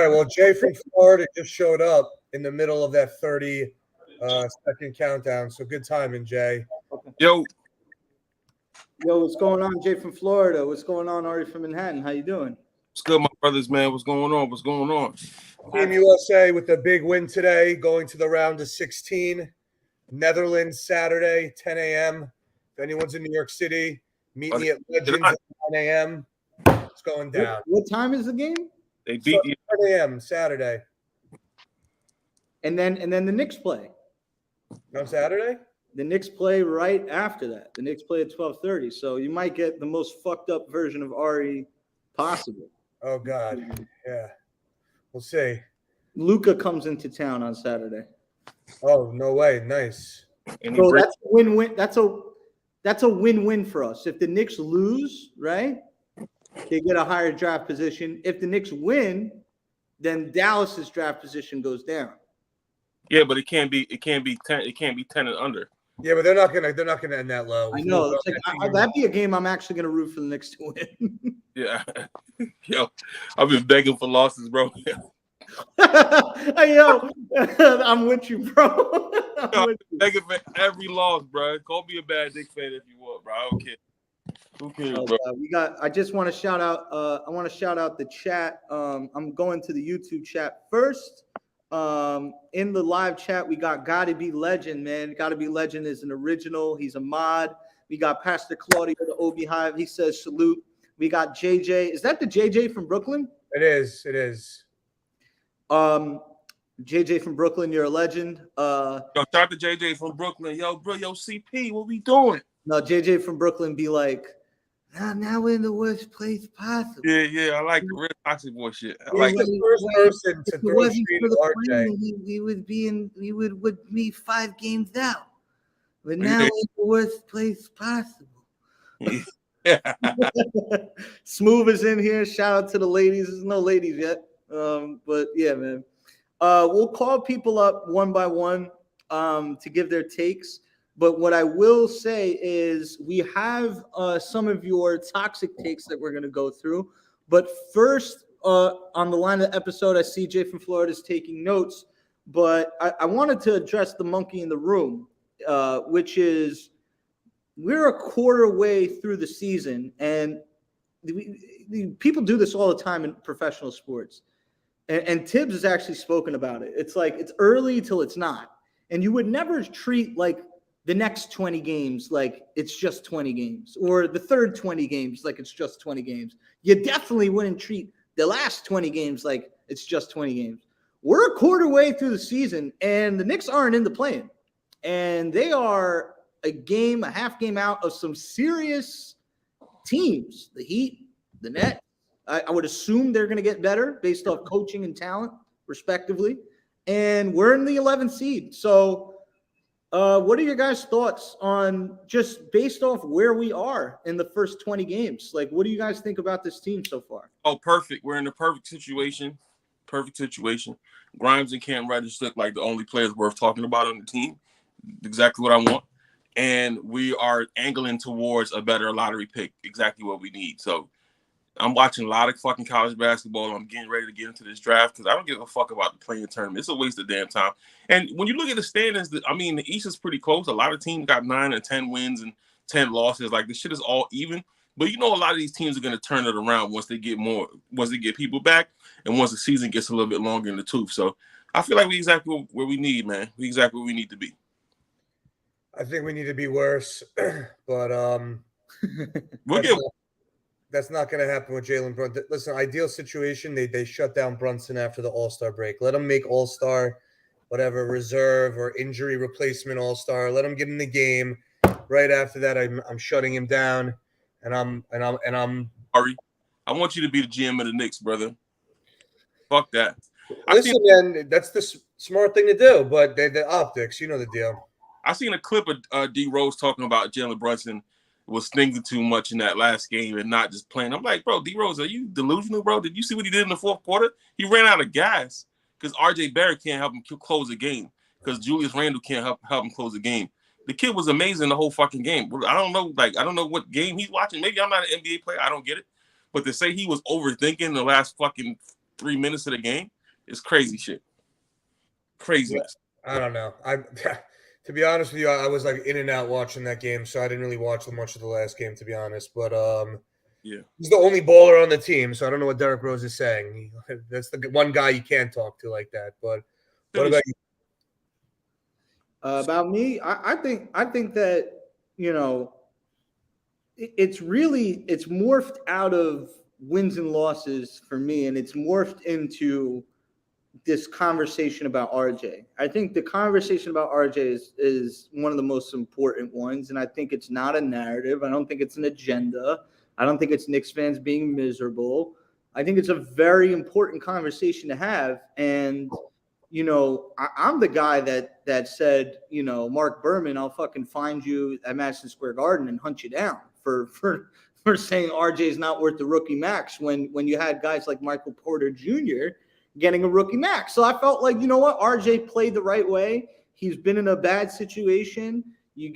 right. Well, Jay from Florida just showed up in the middle of that 30-second countdown. So good timing, Jay. Yo, what's going on, Jay from Florida? What's going on, Ari from Manhattan? How you doing? what's good, my brothers, man? What's going on? What's going on? Team USA with a big win today, going to the round of 16. Netherlands Saturday, 10 a.m. If anyone's in New York City, meet me at Legends at 9 a.m. It's going down. What time is the game? They beat you. 10 a.m. Saturday. And then the Knicks play. On Saturday? The Knicks play right after that. The Knicks play at 12:30. So you might get the most fucked up version of Ari possible. Oh, God. Yeah. We'll see. Luka comes into town on Saturday. Oh, no way. Nice. So that's a win-win. That's a win-win for us. If the Knicks lose, right, they get a higher draft position. If the Knicks win, then Dallas's draft position goes down. Yeah, but it can't be 10. It can't be 10 and under. Yeah, but they're not gonna end that low. I know. It's like, that'd be a game I'm actually gonna root for the Knicks to win. Yeah. Yo, I've been begging for losses, bro. Yo, I'm with you, bro. I'm with you. Begging for every loss, bro. Call me a bad Knicks fan if you want, bro. I don't care. Who cares, bro? I just want to shout out. I want to shout out the chat. I'm going to the YouTube chat first. In the live chat, we got Gotta Be Legend, man. Gotta Be Legend is an original. He's a mod. We got Pastor Claudio, the Obi Hive. He says salute. We got JJ. Is that the JJ from Brooklyn? It is. It is. JJ from Brooklyn, you're a legend. Yo, shout out to JJ from Brooklyn. Yo, bro, yo, CP, what we doing? No, JJ from Brooklyn be like, now we're in the worst place possible. Yeah, I like the real toxic boy shit. I He's like the first person to throw shade at RJ. We would be 5 games down. But now we're in the worst place possible. Smooth is in here. Shout out to the ladies. There's no ladies yet. But yeah, man. We'll call people up one by one to give their takes. But what I will say is we have some of your toxic takes that we're going to go through. But first, on the line of the episode, I see Jay from Florida is taking notes. But I wanted to address the monkey in the room, which is we're a quarter way through the season. And people do this all the time in professional sports. And Tibbs has actually spoken about it. It's like it's early till it's not. And you would never treat like the next 20 games like it's just 20 games or the third 20 games like it's just 20 games. You definitely wouldn't treat the last 20 games like it's just 20 games. We're a quarter way through the season and the Knicks aren't in the play-in. And they are a half game out of some serious teams. The Heat, the Nets. I would assume they're going to get better based off coaching and talent, respectively. And we're in the 11th seed. So what are your guys' thoughts on just based off where we are in the first 20 games? Like, what do you guys think about this team so far? Oh, perfect. We're in the perfect situation. Perfect situation. Grimes and Cam Reddish look like the only players worth talking about on the team. Exactly what I want. And we are angling towards a better lottery pick. Exactly what we need. So I'm watching a lot of fucking college basketball. I'm getting ready to get into this draft because I don't give a fuck about the playing tournament. It's a waste of damn time. And when you look at the standings, the East is pretty close. A lot of teams got 9 and 10 wins and 10 losses. Like, this shit is all even. But you know a lot of these teams are going to turn it around once they get people back and once the season gets a little bit longer in the tooth. So I feel like we're exactly where we need, man. We're exactly where we need to be. I think we need to be worse. But that's not going to happen with Jalen Brunson. Listen, ideal situation, they shut down Brunson after the All-Star break. Let him make All-Star, whatever, reserve or injury replacement All-Star. Let him get in the game. Right after that, I'm shutting him down, and I'm. Ari, I want you to be the GM of the Knicks, brother. Fuck that. Listen, man, that's the smart thing to do. But the optics, you know the deal. I seen a clip of D Rose talking about Jalen Brunson was thinking too much in that last game and not just playing. I'm like, bro, D Rose, are you delusional, bro? Did you see what he did in the fourth quarter? He ran out of gas because RJ Barrett can't help him close the game because Julius Randle can't help him close the game. The kid was amazing the whole fucking game. I don't know what game he's watching. Maybe I'm not an NBA player. I don't get it. But to say he was overthinking the last fucking 3 minutes of the game, It's crazy shit. Craziness. I don't know. To be honest with you, I was like in and out watching that game, so I didn't really watch much of the last game, to be honest. But yeah, he's the only baller on the team, so I don't know what Derrick Rose is saying. That's the one guy you can't talk to like that. But what about you? About me, I think that, you know, it's morphed out of wins and losses for me, and it's morphed into this conversation about RJ. I think the conversation about RJ is one of the most important ones, and I think it's not a narrative. I don't think it's an agenda. I don't think it's Knicks fans being miserable. I think it's a very important conversation to have. And, you know, I'm the guy that said, you know, Mark Berman, I'll fucking find you at Madison Square Garden and hunt you down for saying RJ is not worth the rookie max when you had guys like Michael Porter Jr. getting a rookie max. So I felt like, you know what, RJ played the right way. He's been in a bad situation. You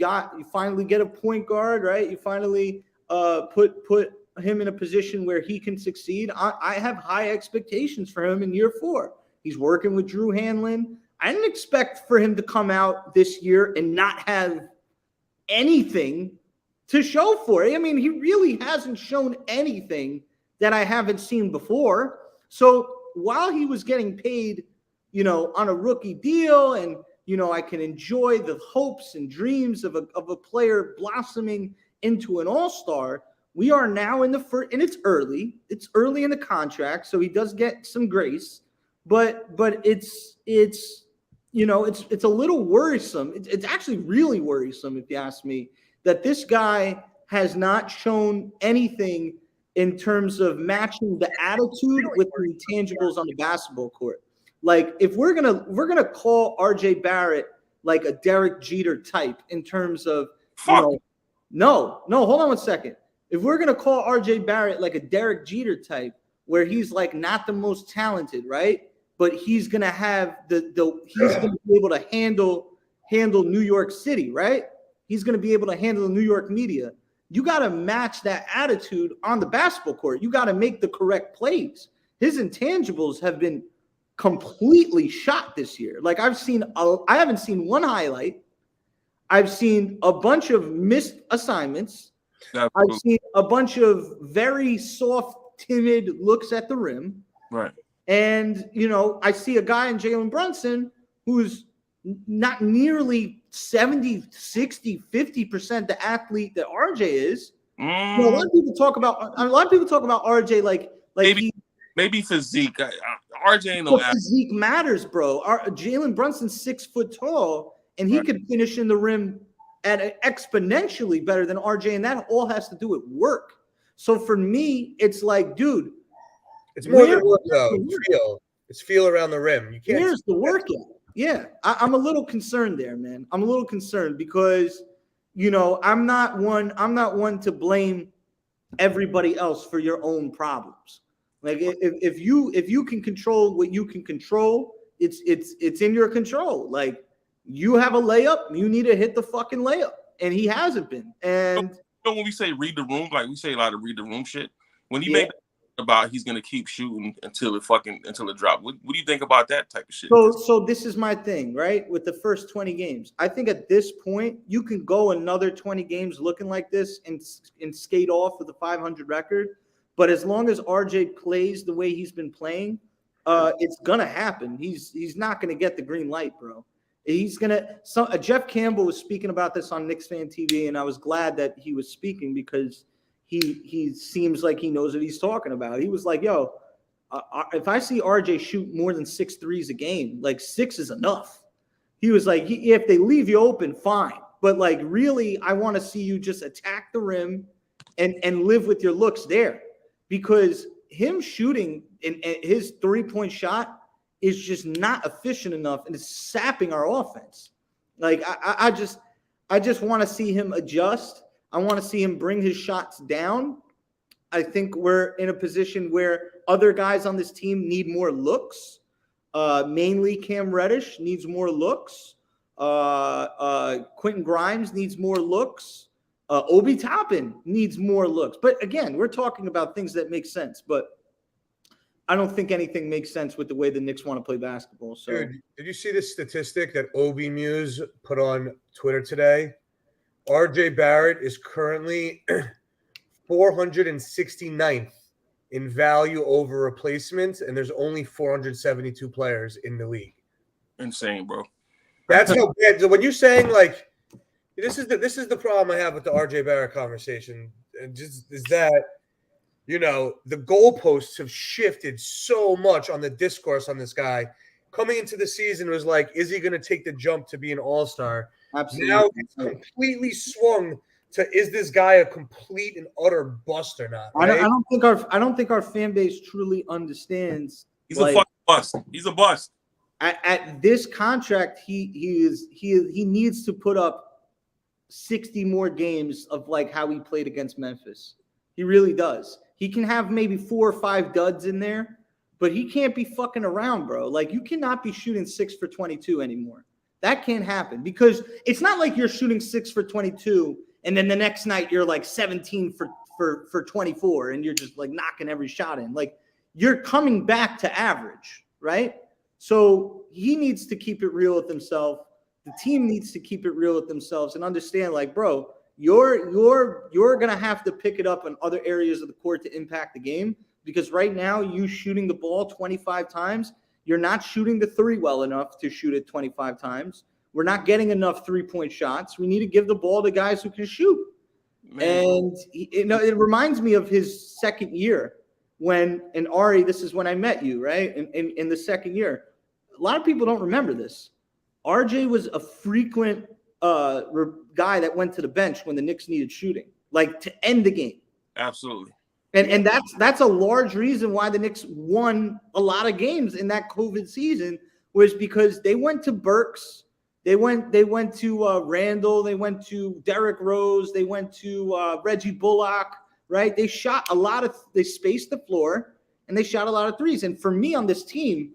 finally get a point guard, right? You finally put him in a position where he can succeed. I have high expectations for him in year 4. He's working with Drew Hanlon. I didn't expect for him to come out this year and not have anything to show for it. I mean, he really hasn't shown anything that I haven't seen before. So while he was getting paid, you know, on a rookie deal, and, you know, I can enjoy the hopes and dreams of a player blossoming into an all-star, we are now in the first, and it's early in the contract, so he does get some grace, but it's you know, it's a little worrisome. It's actually really worrisome, if you ask me, that this guy has not shown anything in terms of matching the attitude with the intangibles on the basketball court. Like, if we're gonna call RJ Barrett like a Derek Jeter type in terms of, you know, no, hold on one second. If we're gonna call RJ Barrett like a Derek Jeter type, where he's like not the most talented, right? But he's gonna have he's gonna be able to handle New York City, right? He's gonna be able to handle the New York media. You got to match that attitude on the basketball court. You got to make the correct plays. His intangibles have been completely shot this year. Like, I haven't seen one highlight. I've seen a bunch of missed assignments. I've seen a bunch of very soft, timid looks at the rim. Right. And, you know, I see a guy in Jalen Brunson who's not nearly 70, 60, 50% the athlete that RJ is. You know, a lot of people talk about RJ like maybe physique. RJ ain't no athlete. Physique matters, bro. Jalen Brunson's 6 foot tall, and he could finish in the rim at exponentially better than RJ, and that all has to do with work. So for me, it's like, dude, it's more than work, though. It's feel around the rim. You can't. Where's the work at? Yeah, I'm a little concerned there, man. I'm a little concerned because, you know, I'm not one to blame everybody else for your own problems. Like, if you can control what you can control, it's in your control. Like, you have a layup, you need to hit the fucking layup, and he hasn't been. And you know, when we say read the room, like we say a lot of read the room shit. When he made about he's gonna keep shooting until it drops. What do you think about that type of shit? So this is my thing, right? With the first 20 games, I think at this point you can go another 20 games looking like this and skate off with a 500 record. But as long as RJ plays the way he's been playing, it's gonna happen. He's not gonna get the green light, bro. He's gonna. Jeff Campbell was speaking about this on Knicks Fan TV, and I was glad that he was speaking because he seems like he knows what he's talking about. He was like, yo, if I see RJ shoot more than 6 threes a game, like 6 is enough. He was like, if they leave you open, fine. But like, really, I want to see you just attack the rim and live with your looks there. Because him shooting in his 3-point shot is just not efficient enough, and it's sapping our offense. Like, I just want to see him adjust. I want to see him bring his shots down. I think we're in a position where other guys on this team need more looks. Mainly Cam Reddish needs more looks. Quentin Grimes needs more looks. Obi Toppin needs more looks. But again, we're talking about things that make sense. But I don't think anything makes sense with the way the Knicks want to play basketball. So, Dude, did you see this statistic that Obi Muse put on Twitter today? RJ Barrett is currently 469th in value over replacements, and there's only 472 players in the league. Insane, bro. That's how bad. So when you're saying like this is the problem I have with the RJ Barrett conversation, just is that the goalposts have shifted so much on the discourse on this guy. Coming into the season was like, is he going to take the jump to be an all-star? absolutely. Now it's completely swung to, is this guy a complete and utter bust or not? Right? I don't think our fan base truly understands. He's a fucking bust. He's a bust. At this contract, he needs to put up 60 more games of like how he played against Memphis. He really does. He can have maybe 4 or 5 duds in there, but he can't be fucking around, bro. Like, you cannot be shooting 6 for 22 anymore. That can't happen, because it's not like you're shooting 6 for 22 and then the next night you're like 17 for 24 and you're just like knocking every shot in. Like, you're coming back to average, right? So he needs to keep it real with himself. The team needs to keep it real with themselves and understand, like, bro, you're gonna have to pick it up in other areas of the court to impact the game, because right now you shooting the ball 25 times, you're not shooting the 3 well enough to shoot it 25 times. We're not getting enough 3-point shots. We need to give the ball to guys who can shoot. Man. And it reminds me of his second year when, and Ari, this is when I met you, right? In the second year. A lot of people don't remember this. RJ was a frequent guy that went to the bench when the Knicks needed shooting, like to end the game. Absolutely. And that's a large reason why the Knicks won a lot of games in that COVID season, was because they went to Burks, they went to Randall, they went to Derrick Rose, they went to Reggie Bullock, right? They spaced the floor and they shot a lot of threes. And for me on this team,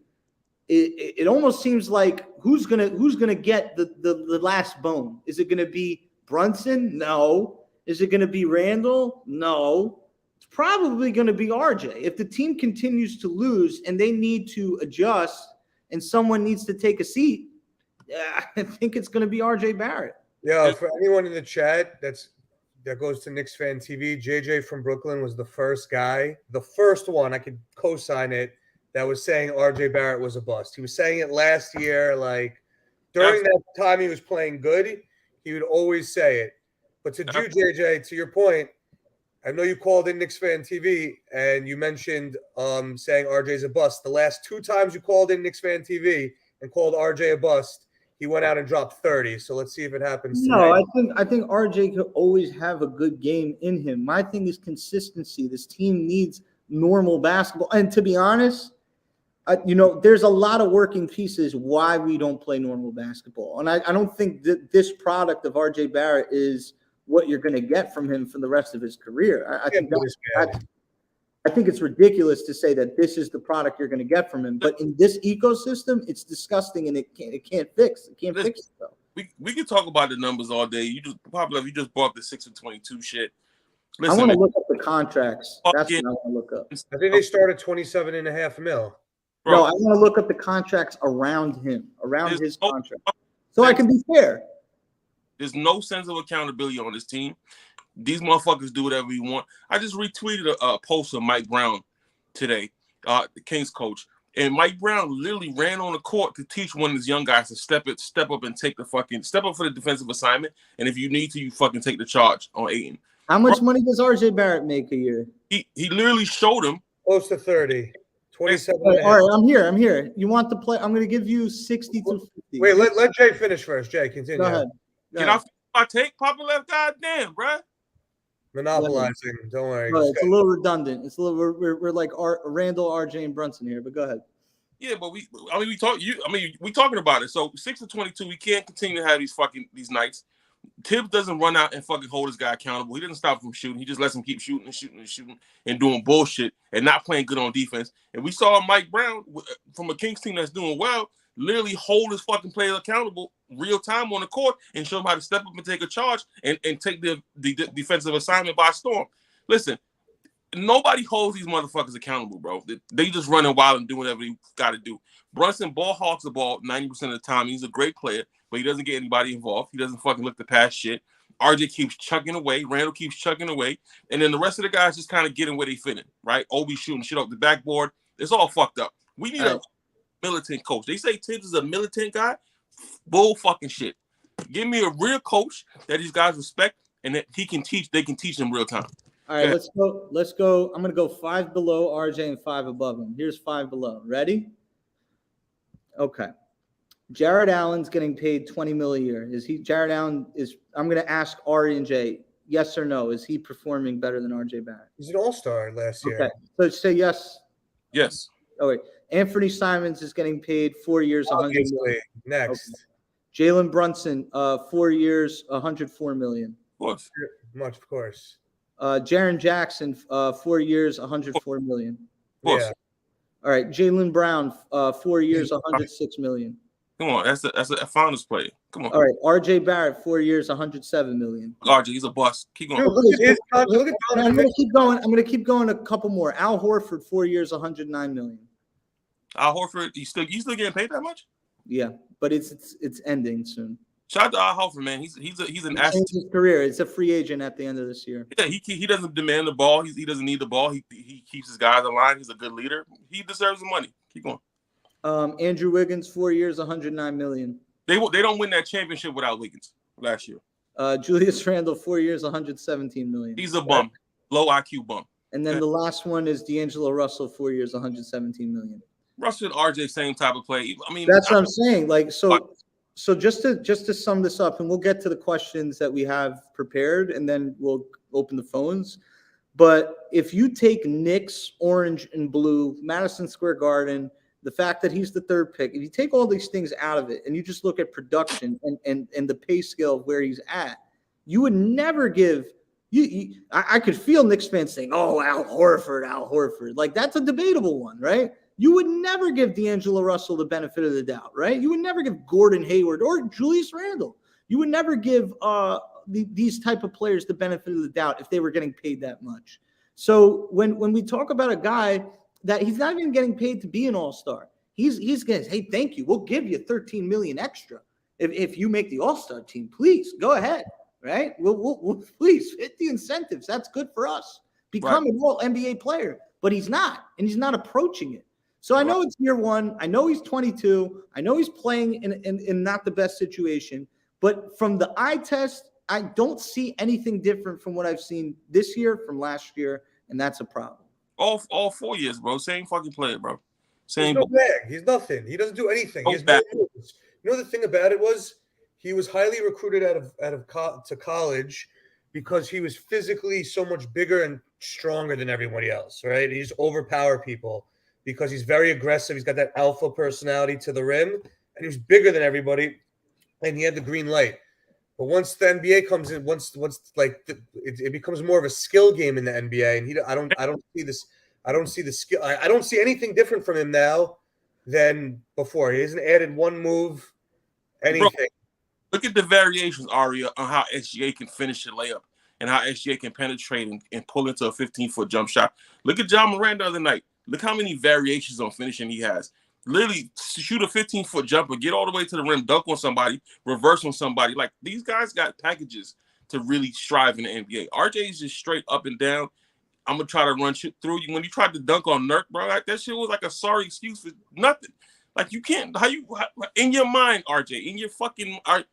it almost seems like who's gonna get the last bone? Is it gonna be Brunson? No. Is it gonna be Randall? No. It's probably gonna be RJ. If the team continues to lose and they need to adjust and someone needs to take a seat, I think it's gonna be RJ Barrett. Yeah, for anyone in the chat that goes to Knicks Fan TV, JJ from Brooklyn was the first one, I could co-sign it, that was saying RJ Barrett was a bust. He was saying it last year, like during that time he was playing good, he would always say it. But to do, JJ, to your point, I know you called in Knicks Fan TV and you mentioned saying RJ's a bust. The last 2 times you called in Knicks Fan TV and called RJ a bust, he went out and dropped 30. So let's see if it happens tonight. No, I think RJ could always have a good game in him. My thing is consistency. This team needs normal basketball. And to be honest, there's a lot of working pieces why we don't play normal basketball. And I don't think that this product of RJ Barrett is what you're going to get from him for the rest of his career. I think it's ridiculous to say that this is the product you're going to get from him. But in this ecosystem, it's disgusting and it can't fix it though. We can talk about the numbers all day. You just brought the 6 and 22 shit. Listen, I want to look up the contracts. That's what I want to look up. I think they started 27.5 mil. Bro, no, I want to look up the contracts around him, his contract, so I can be fair. There's no sense of accountability on this team. These motherfuckers do whatever you want. I just retweeted a post of Mike Brown today, the Kings coach, and Mike Brown literally ran on the court to teach one of his young guys to step up and step up for the defensive assignment. And if you need to, you fucking take the charge on Ayton. How much money does RJ Barrett make a year? He literally showed him close to 30. 27. All right, I'm here. You want to play? I'm going to give you 60 to 50. Wait, let Jay finish first. Jay, continue. Go ahead. Can I take Poppa Left? Goddamn, bro. Monopolizing. Don't worry. Right, it's a little redundant. It's a little. We're like Randall, RJ, and Brunson here. But go ahead. Yeah, but we talking about it. So 6 to 22, we can't continue to have these nights. Tibbs doesn't run out and fucking hold his guy accountable. He doesn't stop him from shooting. He just lets him keep shooting and doing bullshit and not playing good on defense. And we saw Mike Brown from a Kings team that's doing well literally hold his fucking players accountable real time on the court and show them how to step up and take a charge and take the defensive assignment by storm. Listen, nobody holds these motherfuckers accountable, bro. They just running wild and do whatever they got to do. Brunson ball hawks the ball 90% of the time. He's a great player, but he doesn't get anybody involved. He doesn't fucking look to pass shit. RJ keeps chucking away. Randall keeps chucking away. And then the rest of the guys just kind of getting where they fit in, right? Obi shooting shit off the backboard. It's all fucked up. We need a militant coach. They say Tibbs is a militant guy. Bull fucking shit. Give me a real coach that these guys respect and that he can teach. They can teach them real time. All right, let's go. I'm gonna go 5 below RJ and 5 above him. Here's 5 below. Ready? Okay. Jared Allen's getting paid $20 million a year. Is he? Jared Allen is. I'm gonna ask Ari and Jay. Yes or no? Is he performing better than RJ Barrett? He's an all-star last year. Okay. So say yes. Yes. Oh wait. Anthony Simons is getting paid 4 years, $100 million. Next. Okay. Jalen Brunson, 4 years, $104 million. Of course. Much, of course. Jaren Jackson, 4 years, $104 million. Of course. Yeah. All right, Jaylen Brown, 4 years, $106 million. Come on, that's a finals player. Come on. All right, RJ Barrett, 4 years, $107 million. RJ, he's a bust. Keep going. Dude, look at his contract. Look at I'm gonna keep going. I'm gonna keep going. A couple more. Al Horford, 4 years, $109 million. Al Horford, you still getting paid that much? Yeah, but it's ending soon. Shout out to Al Horford, man. He's an asset. His career. It's a free agent at the end of this year. Yeah, he doesn't demand the ball. He doesn't need the ball. He keeps his guys aligned. He's a good leader. He deserves the money. Keep going. Andrew Wiggins, 4 years, $109 million. They don't win that championship without Wiggins last year. Julius Randle, 4 years, $117 million. He's a bum, low IQ bum. And then the last one is D'Angelo Russell, 4 years, $117 million. Russell and RJ, same type of play. I mean, that's what I'm saying. Like, so just to sum this up, and we'll get to the questions that we have prepared, and then we'll open the phones. But if you take Knicks, orange and blue, Madison Square Garden, the fact that he's the third pick, if you take all these things out of it and you just look at production and the pay scale of where he's at, you would never give I could feel Knicks fans saying, "Oh, Al Horford." Like, that's a debatable one, right? You would never give D'Angelo Russell the benefit of the doubt, right? You would never give Gordon Hayward or Julius Randle. You would never give these type of players the benefit of the doubt if they were getting paid that much. So when we talk about a guy that he's not even getting paid to be an all-star, he's going to, hey, thank you. We'll give you $13 million extra if you make the all-star team. Please go ahead, right? We'll please hit the incentives. That's good for us. Become an all-NBA player. But he's not, and he's not approaching it. So I know it's year one. I know he's 22. I know he's playing in not the best situation. But from the eye test, I don't see anything different from what I've seen this year from last year, and that's a problem. All 4 years, bro. Same fucking player, bro. Same. He's no bag. He's nothing. He doesn't do anything. He's no moves. You know, the thing about it was he was highly recruited to college because he was physically so much bigger and stronger than everybody else, right? He just overpowered people because he's very aggressive. He's got that alpha personality to the rim, and he was bigger than everybody, and he had the green light. But once the NBA comes in, it becomes more of a skill game in the NBA, and I don't see this. I don't see the skill. I don't see anything different from him now than before. He hasn't added one move, anything. Bro, look at the variations, Ari, on how SGA can finish a layup and how SGA can penetrate and pull into a 15-foot jump shot. Look at John Moran the other night. Look how many variations on finishing he has. Literally shoot a 15-foot jumper, get all the way to the rim, dunk on somebody, reverse on somebody. Like, these guys got packages to really strive in the NBA. RJ is just straight up and down. I'm going to try to run shit through you. When you tried to dunk on Nurk, bro, that shit was like a sorry excuse for nothing. Like, you can't, in your mind, RJ, in your fucking, I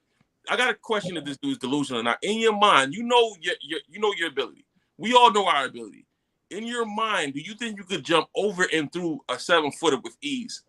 got a question if this dude's delusional or not. In your mind, you know your ability. We all know our ability. In your mind, do you think you could jump over and through a 7-footer with ease?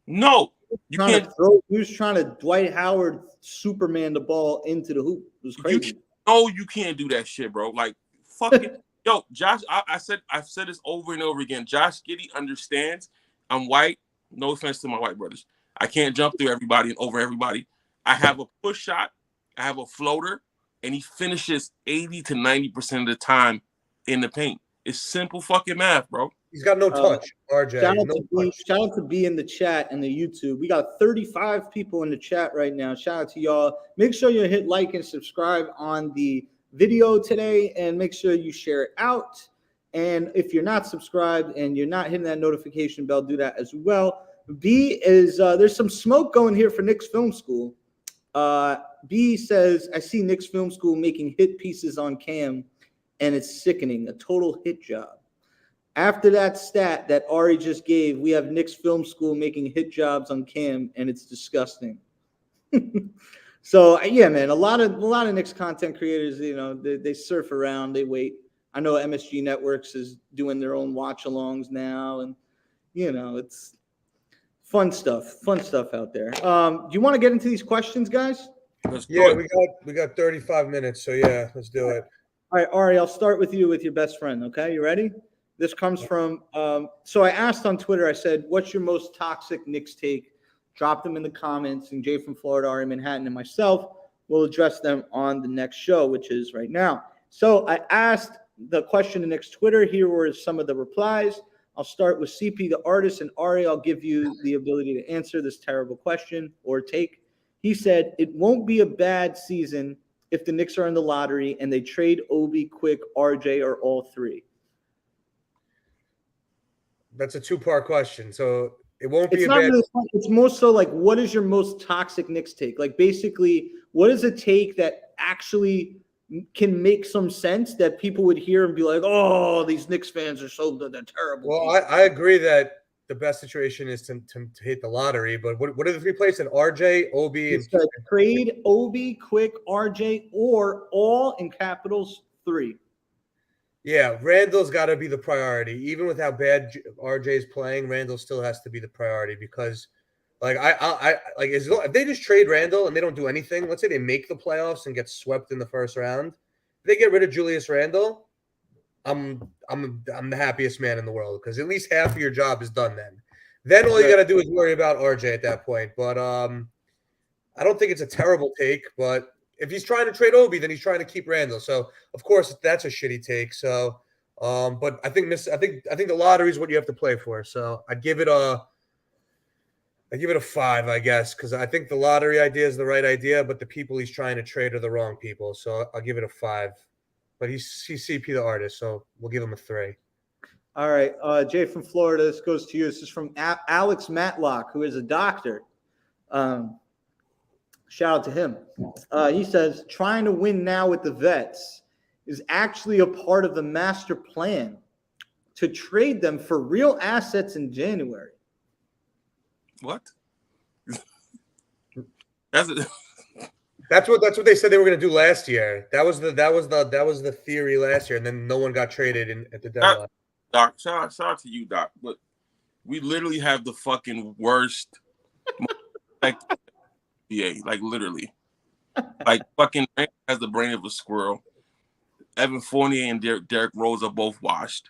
No, you can't. He was trying to Dwight Howard Superman the ball into the hoop. It was crazy. You can't do that shit, bro. Like, fucking yo, Josh. I've said this over and over again. Josh Giddey understands. I'm white. No offense to my white brothers. I can't jump through everybody and over everybody. I have a push shot. I have a floater, and he finishes 80 to 90% of the time in the paint. It's simple fucking math, bro. He's got no touch, RJ. Shout out to B in the chat and the YouTube. We got 35 people in the chat right now. Shout out to y'all. Make sure you hit like and subscribe on the video today, and make sure you share it out. And if you're not subscribed and you're not hitting that notification bell, do that as well. B is there's some smoke going here for Knicks Film School. B says, I see Knicks Film School making hit pieces on cam, and it's sickening. A total hit job. After that stat that Ari just gave, we have Knicks Film School making hit jobs on cam, and it's disgusting. So yeah, man, a lot of Knicks content creators, they surf around, they wait. I know MSG Networks is doing their own watch-alongs now, and it's fun stuff out there. Do you want to get into these questions, guys? Yeah, we got 35 minutes, so yeah, let's do it. All right, Ari, I'll start with you with your best friend. Okay, you ready? This comes from. So I asked on Twitter. I said, "What's your most toxic Knicks take?" Drop them in the comments, and Jay from Florida, Ari Manhattan, and myself will address them on the next show, which is right now. So I asked the question in Knicks Twitter. Here were some of the replies. I'll start with CP, the artist, and Ari, I'll give you the ability to answer this terrible question or take. He said, it won't be a bad season if the Knicks are in the lottery and they trade Obi, Quick, RJ, or all three. That's a two-part question. So it won't be it's a not bad. Really fun. It's more so like, what is your most toxic Knicks take? Like, basically, what is a take that actually can make some sense that people would hear and be like, oh, these Knicks fans are they're terrible. Well, I agree that the best situation is to hit the lottery, but what are the three places? RJ, Obi, and trade Obi, Quick, RJ, or all in capitals 3. Yeah, Randall's got to be the priority. Even with how bad RJ is playing, Randall still has to be the priority because, like, if they just trade Randall and they don't do anything, let's say they make the playoffs and get swept in the first round, if they get rid of Julius Randall, I'm the happiest man in the world because at least half of your job is done then. Then all you got to do is worry about RJ at that point. But I don't think it's a terrible take, but if he's trying to trade Obi, then he's trying to keep Randall. So of course that's a shitty take. So, but I think the lottery is what you have to play for. So I give it a 5, I guess, because I think the lottery idea is the right idea, but the people he's trying to trade are the wrong people. So I'll give it a 5. But he's CP the artist, so we'll give him a 3. All right, Jay from Florida. This goes to you. This is from Alex Matlock, who is a doctor. Shout out to him. He says, trying to win now with the vets is actually a part of the master plan to trade them for real assets in January. What? That's what they said they were going to do last year. That was the theory last year, and then no one got traded at the deadline. Doc, shout out to you, Doc. But we literally have the fucking worst, like literally, like fucking has the brain of a squirrel. Evan Fournier and Derrick Rose are both washed.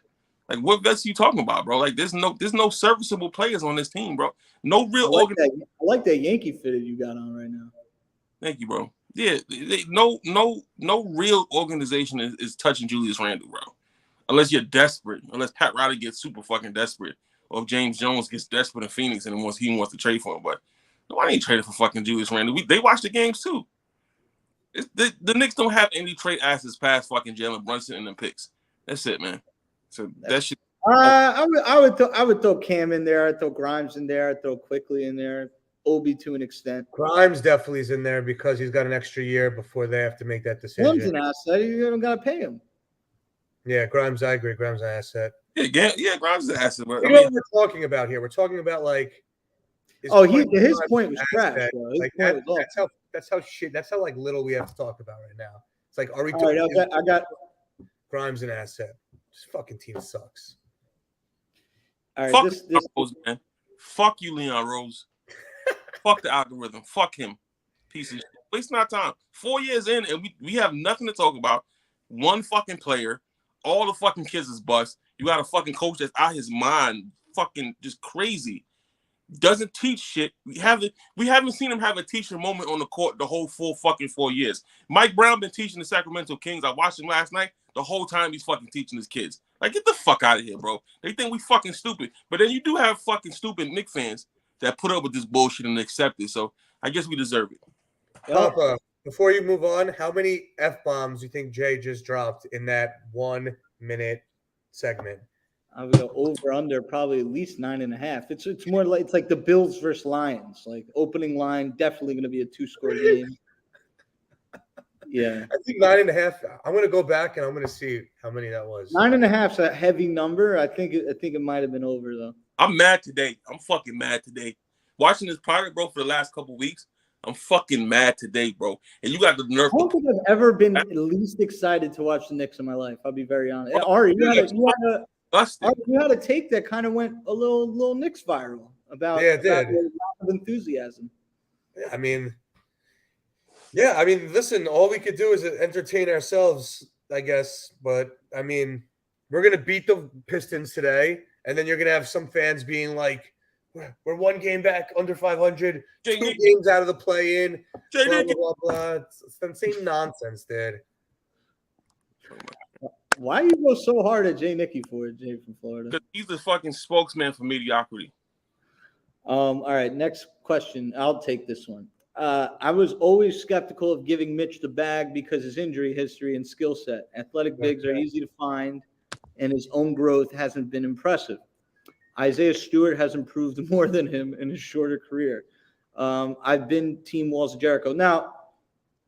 Like, what vets are you talking about, bro? Like, there's no serviceable players on this team, bro. No real I like that Yankee fitted you got on right now. Thank you, bro. Yeah, no real organization is touching Julius Randle, bro. Unless you're desperate. Unless Pat Riley gets super fucking desperate, or if James Jones gets desperate in Phoenix and he wants to trade for him. But nobody ain't traded for fucking Julius Randle. They watch the games too. The Knicks don't have any trade assets past fucking Jalen Brunson and them picks. That's it, man. So that shit. I would throw Cam in there. I'd throw Grimes in there. I'd throw Quickly in there. Obi to an extent. Grimes definitely is in there because he's got an extra year before they have to make that decision. Grimes an asset. You don't gotta pay him. Yeah, Grimes. I agree. Grimes an asset. Yeah, Grimes is an asset. But you know what we're talking about here? We're talking about like. His point was trash. That's how like little we have to talk about right now. It's like, are we? All right, I got Grimes an asset. This fucking team sucks. All right, fuck Rose, man. Fuck you, Leon Rose. Fuck the algorithm. Fuck him. Piece of shit. Wasting our time. 4 years in, and we have nothing to talk about. One fucking player. All the fucking kids is bust. You got a fucking coach that's out his mind. Fucking just crazy. Doesn't teach shit. We haven't seen him have a teacher moment on the court the whole 4 years. Mike Brown been teaching the Sacramento Kings. I watched him last night. The whole time he's fucking teaching his kids. Like, get the fuck out of here, bro. They think we fucking stupid. But then you do have fucking stupid Knicks fans that put up with this bullshit and accept it. So I guess we deserve it. Poppa, before you move on, how many F-bombs do you think Jay just dropped in that 1 minute segment. I would go over under probably at least 9.5. It's more like it's like the Bills versus Lions. Like opening line, definitely going to be a 2-score game. Yeah, I think 9.5. I'm going to go back and I'm going to see how many that was. 9.5 is a heavy number. I think it might have been over though. I'm mad today. I'm fucking mad today. Watching this product, bro, for the last couple weeks, I'm fucking mad today, bro. And you got the nerve. I don't think I've ever been least excited to watch the Knicks in my life. I'll be very honest. And Ari, you had a take that kind of went a little Knicks viral about, it did. About enthusiasm. I mean, listen, all we could do is entertain ourselves, I guess. But, I mean, we're going to beat the Pistons today, and then you're going to have some fans being like, we're one game back under 500, 2 games out of the play-in, blah, blah, blah, blah. It's the same nonsense, dude. Why you go so hard at Jay Nicky for it, Jay from Florida? Because he's the fucking spokesman for mediocrity. All right, next question. I'll take this one. I was always skeptical of giving Mitch the bag because his injury history and skill set. Athletic bigs are easy to find, and his own growth hasn't been impressive. Isaiah Stewart has improved more than him in his shorter career. I've been Team Walls of Jericho. Now,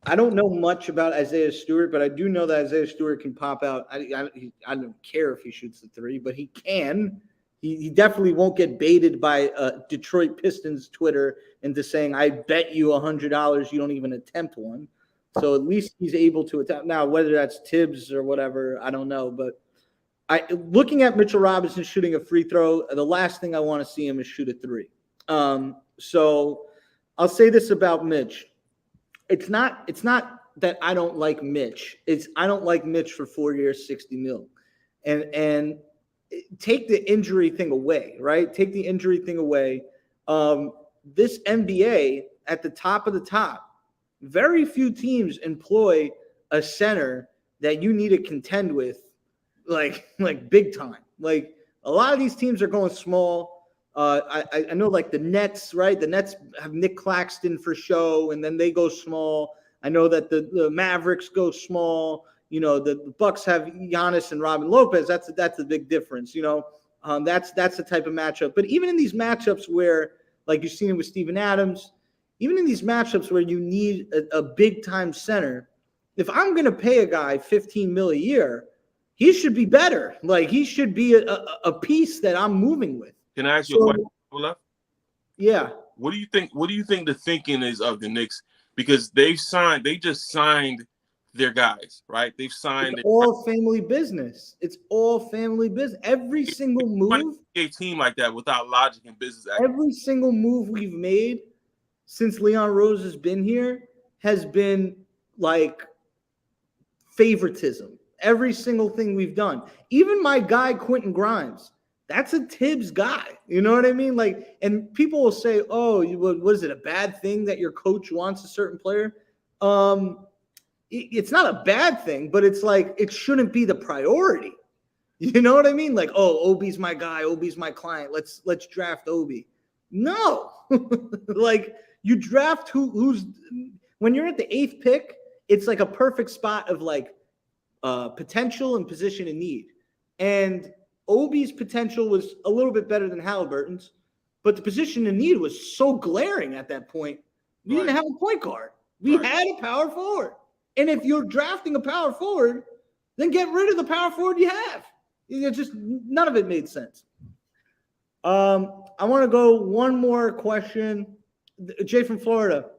I don't know much about Isaiah Stewart, but I do know that Isaiah Stewart can pop out. I don't care if he shoots the three, but he can. He definitely won't get baited by Detroit Pistons Twitter into saying, I bet you $100 you don't even attempt one. So at least he's able to attempt. Now, whether that's Tibbs or whatever, I don't know. But looking at Mitchell Robinson shooting a free throw, the last thing I want to see him is shoot a three. So I'll say this about Mitch. It's not that I don't like Mitch. It's I don't like Mitch for 4 years, $60 million. And take the injury thing away, right? Take the injury thing away. This NBA at the top of the top, very few teams employ a center that you need to contend with like big time. Like a lot of these teams are going small. I know like the Nets, right? The Nets have Nick Claxton for show, and then they go small. I know that the Mavericks go small. You know, the Bucks have Giannis and Robin Lopez. That's a big difference. You know, that's the type of matchup. But even in these matchups where, like you've seen it with Steven Adams, even in these matchups where you need a big time center, if I'm going to pay a guy $15 million a year, he should be better. Like he should be a piece that I'm moving with. Can I ask you a question? Yeah. What do you think? What do you think the thinking is of the Knicks? Because they just signed their guys, right? They've signed. It's all family business. It's all family business. Every single move. A team like that without logic and business. Every single move we've made since Leon Rose has been here has been like favoritism. Every single thing we've done. Even my guy Quentin Grimes. That's a Tibbs guy. You know what I mean? Like, and people will say, "Oh, what is it? A bad thing that your coach wants a certain player?" It's not a bad thing, but it's like it shouldn't be the priority. You know what I mean? Like, oh, Obi's my guy, Obi's my client. Let's draft Obi. No, like you draft who's when you're at the 8th pick, it's like a perfect spot of like potential and position in need. And Obi's potential was a little bit better than Halliburton's, but the position in need was so glaring at that point. We didn't have a point guard. We had a power forward. And if you're drafting a power forward, then get rid of the power forward you have. It just none of it made sense. I want to go one more question. Jay from Florida.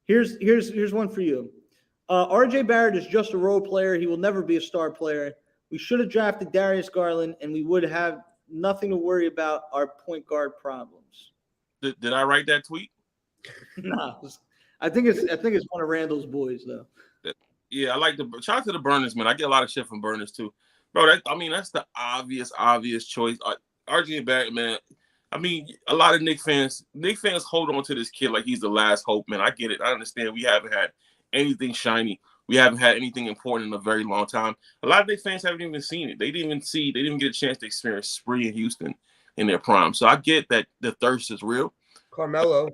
Here's one for you. RJ Barrett is just a role player. He will never be a star player. We should have drafted Darius Garland, and we would have nothing to worry about our point guard problems. Did I write that tweet? No, I think it's one of Randall's boys though. Yeah, I like shout out to the Burners, man. I get a lot of shit from Burners too, bro. That's the obvious choice. RJ Barrett, man. I mean, a lot of Knicks fans hold on to this kid like he's the last hope, man. I get it. I understand. We haven't had anything shiny. We haven't had anything important in a very long time. A lot of Knicks fans haven't even seen it. They didn't even get a chance to experience Spree in Houston in their prime. So I get that the thirst is real. Carmelo.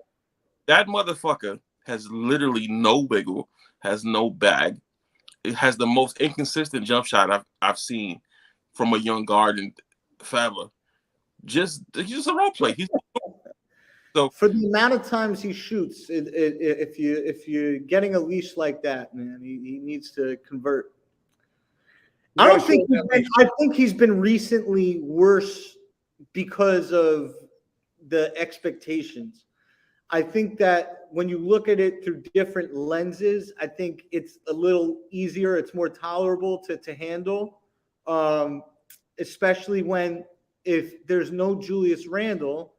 That motherfucker has literally no wiggle, has no bag. It has the most inconsistent jump shot I've seen from a young guard and Fava. He's just a role play. So for the amount of times he shoots, if you're getting a leash like that, man, he needs to convert. I think he's been recently worse because of the expectations. I think that when you look at it through different lenses, I think it's a little easier. It's more tolerable to handle, especially if there's no Julius Randle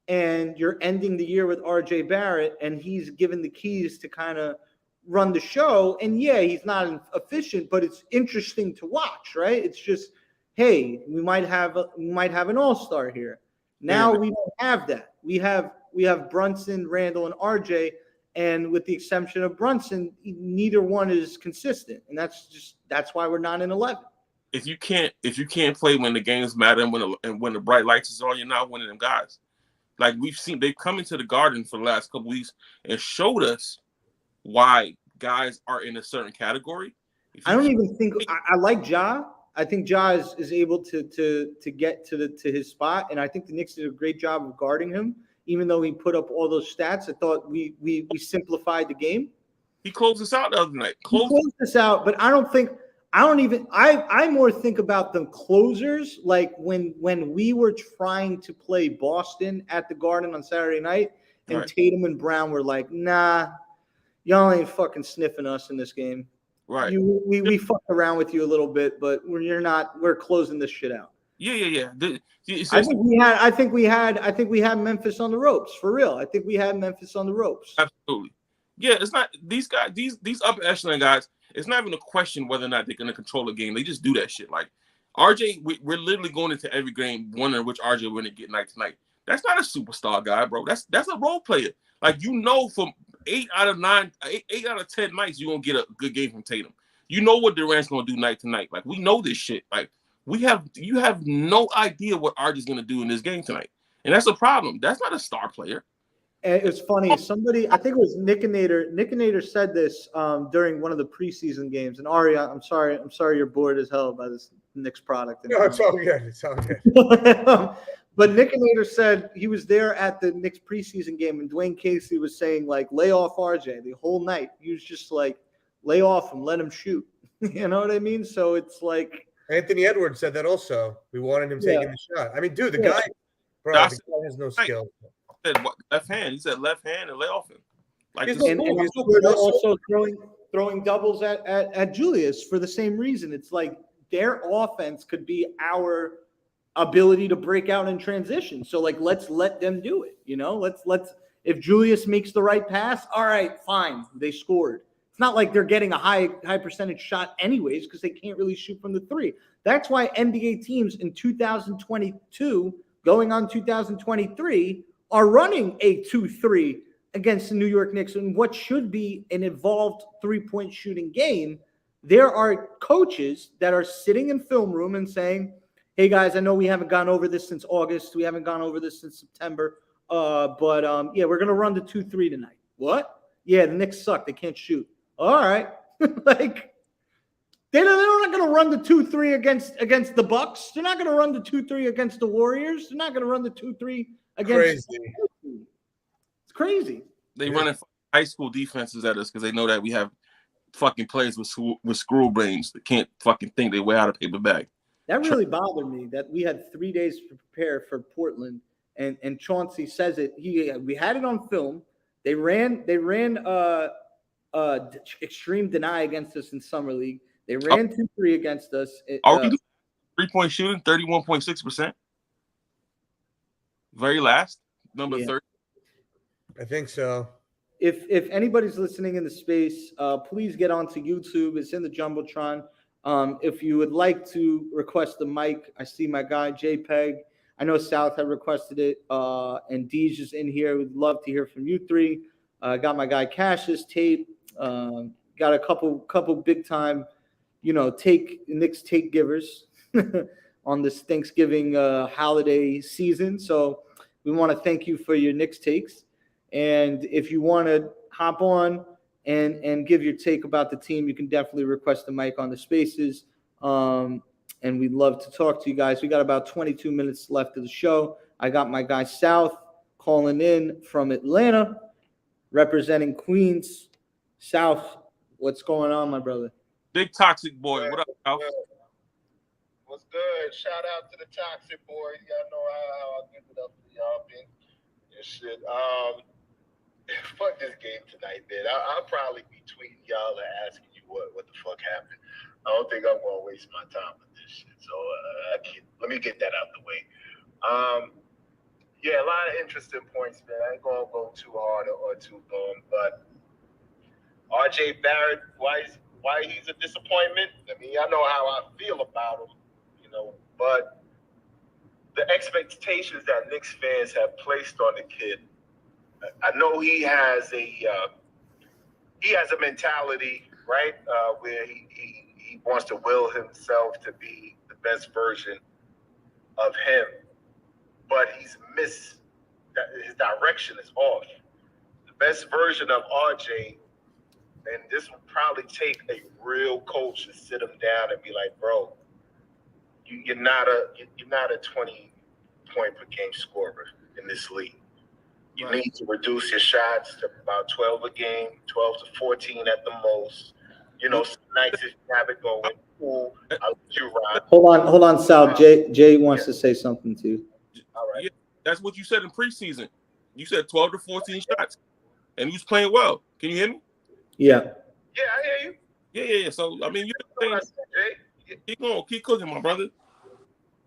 and you're ending the year with RJ Barrett and he's given the keys to kind of run the show. And yeah, he's not efficient, but it's interesting to watch, right? It's just, hey, we might have an all-star here. Now we don't have that. We have Brunson, Randall, and RJ, and with the exception of Brunson, neither one is consistent, and that's why we're 9-11. If you can't play when the games matter and when the bright lights is on, you're not winning them guys. Like we've seen, they've come into the Garden for the last couple weeks and showed us why guys are in a certain category. I don't even think I like Ja. I think Ja is able to get to his spot, and I think the Knicks did a great job of guarding him. Even though he put up all those stats, I thought we simplified the game. He closed us out the other night. Closed us out, but I more think about the closers, like when we were trying to play Boston at the Garden on Saturday night, and right. Tatum and Brown were like, nah, y'all ain't fucking sniffing us in this game. Right. We fucked around with you a little bit, but we're closing this shit out. Yeah. I think we had Memphis on the ropes for real. I think we had Memphis on the ropes. Absolutely. Yeah, it's not these guys, these upper echelon guys. It's not even a question whether or not they're going to control the game. They just do that shit. Like RJ, we're literally going into every game wondering which RJ we're going to get night to night. That's not a superstar guy, bro. That's a role player. Like from 8 out of 10 nights, you're going to get a good game from Tatum. You know what Durant's going to do night to night. Like we know this shit. Like you have no idea what RJ's going to do in this game tonight. And that's a problem. That's not a star player. And it's funny. Somebody, I think it was Nick and Nader said this during one of the preseason games. And Ari, I'm sorry you're bored as hell by this Knicks product. No, it's all good. It's all good. But Nick and Nader said he was there at the Knicks preseason game, and Dwayne Casey was saying, like, lay off RJ the whole night. He was just like, lay off him, let him shoot. You know what I mean? So it's like Anthony Edwards said that also. We wanted him taking the shot. I mean, dude, the guy has no skill. Left hand. He said left hand and lay off him. Like and also throwing doubles at Julius for the same reason. It's like their offense could be our ability to break out in transition. So like let's let them do it. You know, let's if Julius makes the right pass, all right, fine. They scored. It's not like they're getting a high percentage shot anyways, because they can't really shoot from the three. That's why NBA teams in 2022 going on 2023 are running a 2-3 against the New York Knicks in what should be an evolved three-point shooting game. There are coaches that are sitting in film room and saying, hey, guys, I know we haven't gone over this since August. We haven't gone over this since September. But we're going to run the 2-3 tonight. What? Yeah, the Knicks suck. They can't shoot. All right. Like, they're not going to run the 2-3 against the Bucks. They're not going to run the 2-3 against the Warriors. They're not going to run the 2-3 against. It's crazy. They running high school defenses at us because they know that we have fucking players with screw brains that can't fucking think their way out of paper bag. That really bothered me that we had 3 days to prepare for Portland, and Chauncey says it. We had it on film. They ran extreme deny against us in summer league. They ran 2-3 against us. Are we 3-point shooting 31.6%? Very last number 30. I think so. If anybody's listening in the space, please get onto YouTube. It's in the Jumbotron. If you would like to request the mic, I see my guy JPEG. I know South had requested it, and Deej is in here. We'd love to hear from you three. Got my guy Cassius tape. Got a couple big time, Knicks take givers on this Thanksgiving holiday season. So we want to thank you for your Knicks takes. And if you want to hop on and give your take about the team, you can definitely request the mic on the spaces. And and we'd love to talk to you guys. We got about 22 minutes left of the show. I got my guy South calling in from Atlanta, representing Queens. South, what's going on, my brother? Big toxic boy. What up, South? What's good? Shout out to the toxic boys. Y'all know how I give it up for y'all, man. And shit. Fuck this game tonight, man. I'll probably be tweeting y'all and asking you what the fuck happened. I don't think I'm gonna waste my time with this shit. So let me get that out the way. Yeah, a lot of interesting points, man. I ain't gonna go too hard or too long, but RJ Barrett, why he's a disappointment? I mean, I know how I feel about him, you know, but the expectations that Knicks fans have placed on the kid, I know he has a mentality, right, where he wants to will himself to be the best version of him, but he's missed that his direction is off. The best version of RJ, and this will probably take a real coach to sit him down and be like, bro, you're not a 20-point per game scorer in this league. You Right. need to reduce your shots to about 12 a game, 12 to 14 at the most. You know, some nights if you have it going, cool, I'll let you ride. Hold on, Sal. Jay wants to say something to you. All right. Yeah, that's what you said in preseason. You said 12 to 14 shots, and he was playing well. Can you hear me? Yeah. Yeah, I hear you. Yeah. So, I mean, You know what I said, Jay? keep going. Keep cooking, my brother.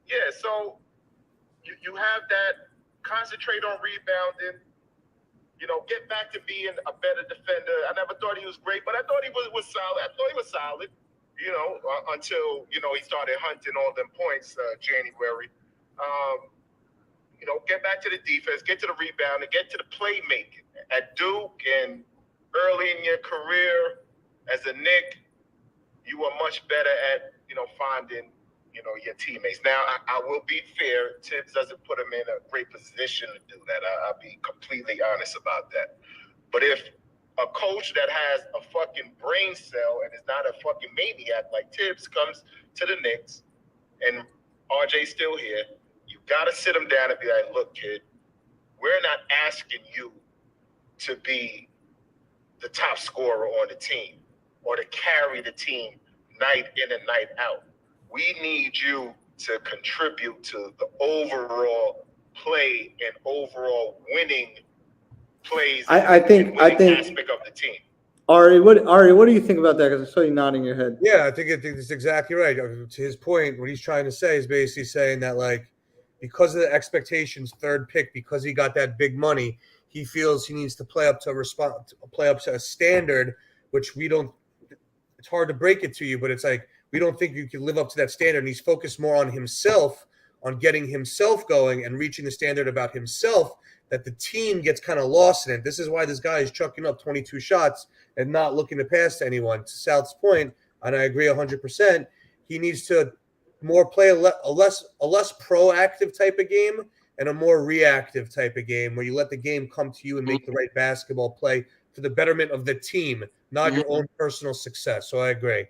Yeah, so you have that, concentrate on rebounding, you know, get back to being a better defender. I never thought he was great, but I thought he was solid. I thought he was solid, you know, until, you know, he started hunting all them points January. You know, get back to the defense, get to the rebound, and get to the playmaking. At Duke and early in your career as a Knick, you were much better at, you know, finding, you know, your teammates. Now, I will be fair. Tibbs doesn't put him in a great position to do that. I'll be completely honest about that. But if a coach that has a fucking brain cell and is not a fucking maniac like Tibbs comes to the Knicks and RJ's still here, you got to sit him down and be like, look, kid, we're not asking you to be the top scorer on the team or to carry the team night in and night out. We need you to contribute to the overall play and overall winning plays. I think aspect of the team. Ari, what do you think about that? Because I saw you nodding your head. Yeah, I think it's exactly right. To his point, what he's trying to say is basically saying that, like, because of the expectations, third pick, because he got that big money, he feels he needs to play up to a standard, which we don't. It's hard to break it to you, but it's like we don't think you can live up to that standard. And he's focused more on himself, on getting himself going and reaching the standard about himself, that the team gets kind of lost in it. This is why this guy is chucking up 22 shots and not looking to pass to anyone. To South's point, and I agree 100%, he needs to more play a less proactive type of game and a more reactive type of game where you let the game come to you and make the right basketball play for the betterment of the team, not your own personal success. So I agree.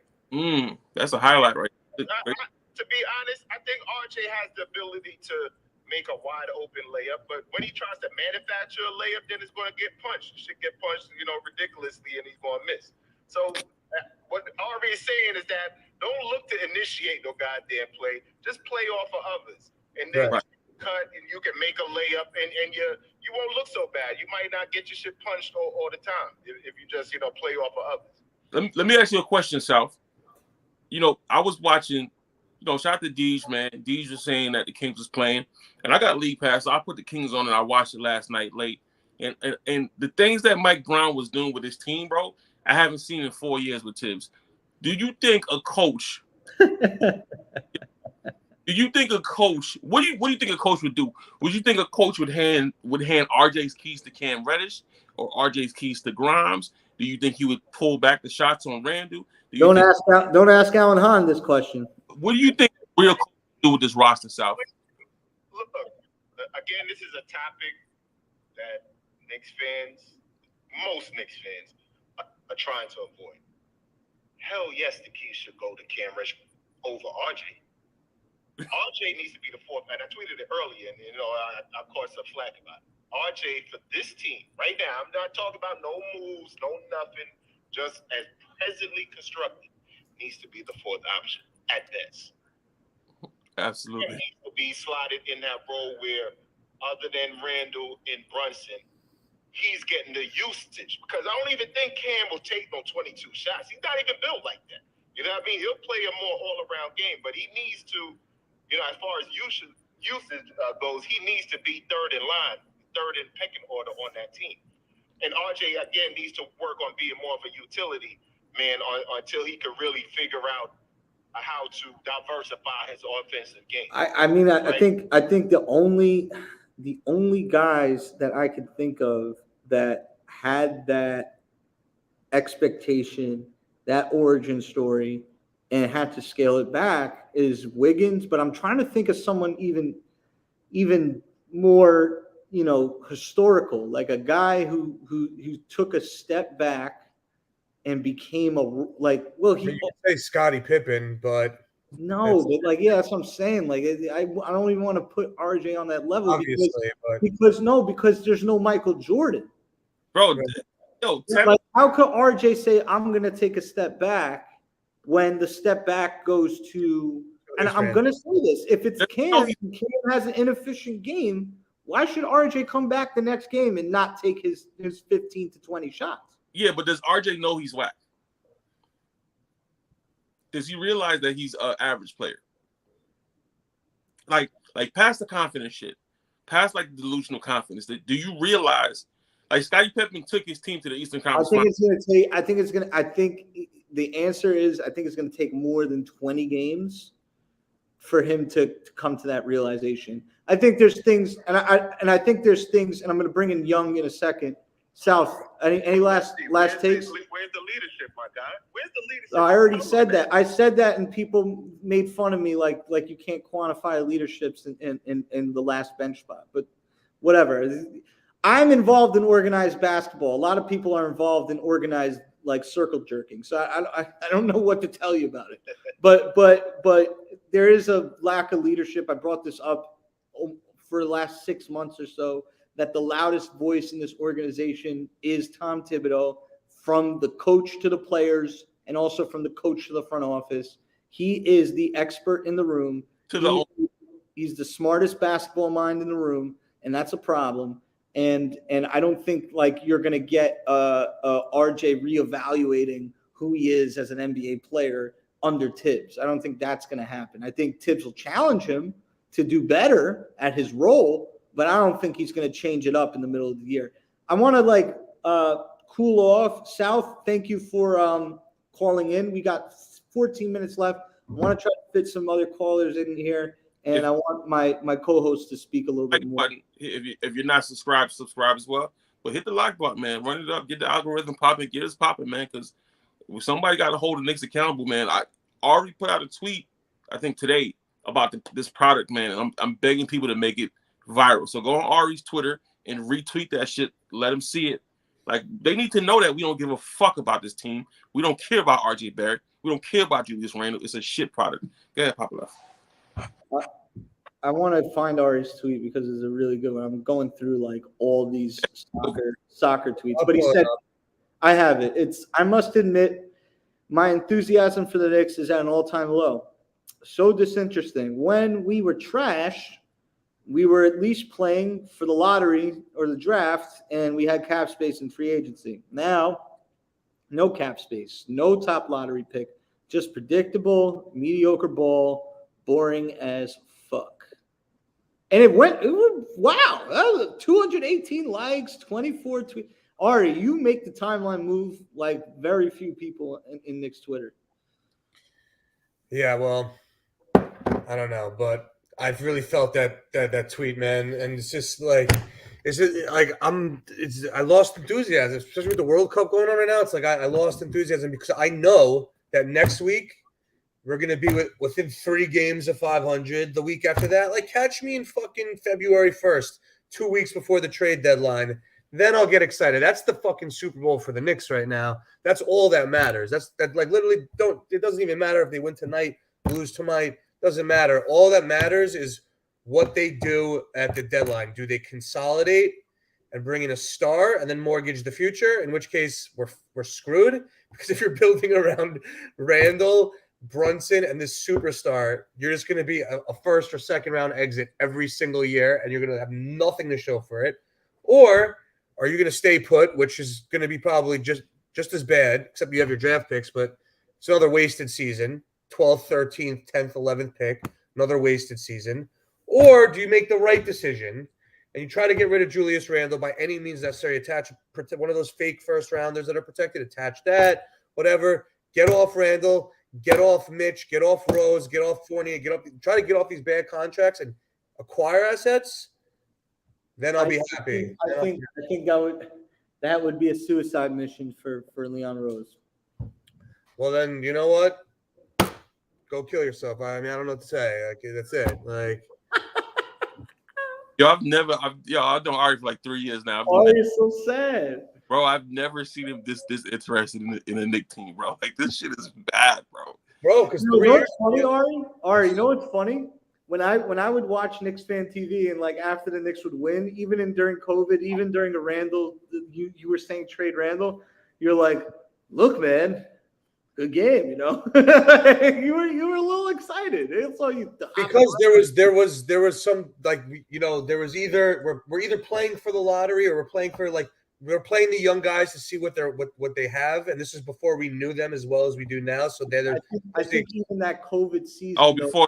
That's a highlight, right? To be honest, I think RJ has the ability to make a wide open layup, but when he tries to manufacture a layup, then it's going to get punched. It should get punched, you know, ridiculously, and he's going to miss. So what Ari is saying is that don't look to initiate no goddamn play. Just play off of others, and then cut, and you can make a layup, and you won't look so bad. You might not get your shit punched all the time if you just, you know, play off of others. Let me ask you a question, South. You know, I was watching. You know, shout out to Deej, man. Deej was saying that the Kings was playing, and I got league pass, so I put the Kings on, and I watched it last night late. And the things that Mike Brown was doing with his team, bro, I haven't seen in 4 years with Tibbs. Do you think a coach? What do you think a coach would do? Would you think a coach would hand RJ's keys to Cam Reddish or RJ's keys to Grimes? Do you think he would pull back the shots on Randall? Don't ask Alan Hahn this question. What do you think a real coach would do with this roster, South? Look, again, this is a topic that most Knicks fans are trying to avoid. Hell yes, the keys should go to Cam Reddish over RJ. RJ needs to be the fourth man. I tweeted it earlier, and I caught some flack about it. RJ for this team right now. I'm not talking about no moves, no nothing. Just as presently constructed, needs to be the fourth option at best. Absolutely. He needs to be slotted in that role where, other than Randall and Brunson, he's getting the usage. Because I don't even think Cam will take no 22 shots. He's not even built like that. You know what I mean? He'll play a more all-around game, but he needs to, as far as usage goes, he needs to be third in line, third in pecking order on that team. And RJ, again, needs to work on being more of a utility man until he can really figure out how to diversify his offensive game. I think the only guys that I could think of that had that expectation, that origin story, and had to scale it back is Wiggins. But I'm trying to think of someone even more, historical, like a guy who took a step back and became you say Scottie Pippen, but no, but that's what I'm saying. Like, I don't even want to put RJ on that level obviously, because there's no Michael Jordan, bro. Like, how could RJ say I'm gonna take a step back when the step back goes to? And I'm gonna say this: if it's Cam, Cam has an inefficient game. Why should RJ come back the next game and not take his 15 to 20 shots? Yeah, but does RJ know he's whack? Does he realize that he's an average player? Like past the confidence shit, past like delusional confidence. Do you realize, like Scottie Pippen took his team to the Eastern Conference? I think the answer is I think it's gonna take more than 20 games for him to come to that realization. I think there's things, and I think there's things, and I'm gonna bring in Young in a second. South, any last takes? Where's the leadership, my guy? Where's the leadership? I already said that. I said that, and people made fun of me like you can't quantify leaderships in the last bench spot. But whatever. I'm involved in organized basketball. A lot of people are involved in organized like circle jerking. So I don't know what to tell you about it. But there is a lack of leadership. I brought this up for the last 6 months or so, that the loudest voice in this organization is Tom Thibodeau, from the coach to the players and also from the coach to the front office. He is the expert in the room. He's the smartest basketball mind in the room, and that's a problem. And I don't think like you're going to get RJ reevaluating who he is as an NBA player under Tibbs. I don't think that's going to happen. I think Tibbs will challenge him to do better at his role, but I don't think he's going to change it up in the middle of the year. I want to cool off. South, thank you for calling in. We got 14 minutes left. I want to try to fit some other callers in here, and I want my co-host to speak a little bit more. If you're not subscribed, subscribe as well. But hit the like button, man. Run it up. Get the algorithm popping. Get us popping, man, because somebody got to hold the Knicks accountable, man. I already put out a tweet, I think today, about this product, man. And I'm begging people to make it viral. So go on Ari's Twitter and retweet that shit. Let them see it. Like, they need to know that we don't give a fuck about this team. We don't care about RJ Barrett. We don't care about Julius Randle. It's a shit product. Go ahead, Poppa Left. I want to find Ari's tweet because it's a really good one. I'm going through like all these soccer tweets, but he said, I have it. I must admit, my enthusiasm for the Knicks is at an all-time low. So disinteresting. When we were trash, we were at least playing for the lottery or the draft, and we had cap space in free agency. Now, no cap space, no top lottery pick, just predictable, mediocre ball, boring as fuck. And it went wow, that was 218 likes, 24 tweets. Ari, you make the timeline move like very few people in Knicks Twitter. Yeah, well, I don't know, but I've really felt that tweet, man, and it's just like, I lost enthusiasm, especially with the World Cup going on right now. It's like I lost enthusiasm because I know that next week we're gonna be within 3 games of 500. The week after that, like, catch me in fucking February 1st, 2 weeks before the trade deadline. Then I'll get excited. That's the fucking Super Bowl for the Knicks right now. That's all that matters. That like literally it doesn't even matter if they win tonight, lose tonight. Doesn't matter. All that matters is what they do at the deadline. Do they consolidate and bring in a star and then mortgage the future? In which case, we're screwed, because if you're building around Randall, Brunson, and this superstar, you're just going to be a first or second round exit every single year, and you're going to have nothing to show for it. Or are you going to stay put, which is going to be probably just as bad, except you have your draft picks, but it's another wasted season. 12th, 13th, 10th, 11th pick, another wasted season. Or do you make the right decision and you try to get rid of Julius Randle by any means necessary? Attach one of those fake first rounders that are protected. Attach that, whatever. Get off Randle. Get off Mitch. Get off Rose. Get off Fournier. Try to get off these bad contracts and acquire assets. Then I'll be happy. I think that would be a suicide mission for Leon Rose. Well, then you know what? Go kill yourself. I mean, I don't know what to say. Like, that's it. Like, I've known Ari for like 3 years now. Ari is so sad, bro. I've never seen him this interested in a Knicks team, bro. Like, this shit is bad, bro. Bro, because you know what's funny, Ari, you know what's funny? When I would watch Knicks fan TV and like after the Knicks would win, even during COVID, even during a Randall, you were saying trade Randall, you're like, look, man. Good game, you know. you were a little excited. Because there was some, like, you know, there was either we're either playing for the lottery or we're playing the young guys to see what they have, and this is before we knew them as well as we do now. So I think even that COVID season. Oh, before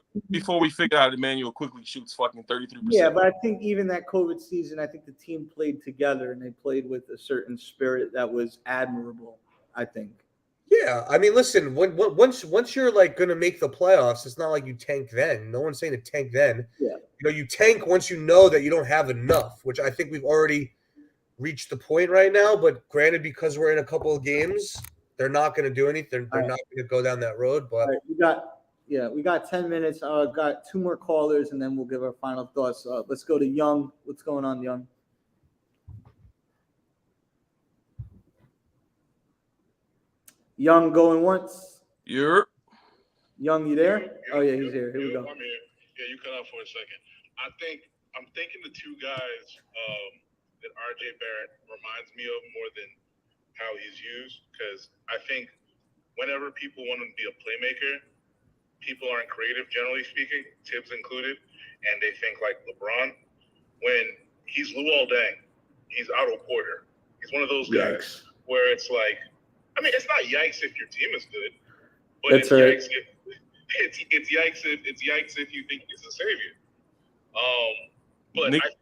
we figured out Emmanuel quickly shoots fucking 33%. Yeah, but I think even that COVID season, I think the team played together and they played with a certain spirit that was admirable, I think. Yeah, I mean, listen, once you're like going to make the playoffs, it's not like you tank then. No one's saying to tank then. Yeah. You know, you tank once you know that you don't have enough, which I think we've already reached the point right now. But granted, because we're in a couple of games, they're not going to do anything. They're not going to go down that road. But we got 10 minutes. Got 2 more callers, and then we'll give our final thoughts. Let's go to Young. What's going on, Young? Young going once. You're Young, you there? Oh yeah, he's here. Here we go. I'm here. Yeah, you cut out for a second. I'm thinking the two guys that RJ Barrett reminds me of more than how he's used, because I think whenever people want to be a playmaker, people aren't creative, generally speaking, Tibbs included, and they think like LeBron. When he's Luol Deng, he's Otto Porter. He's one of those guys where it's like, I mean, it's not yikes if your team is good, but it's yikes if you think he's a savior. But I think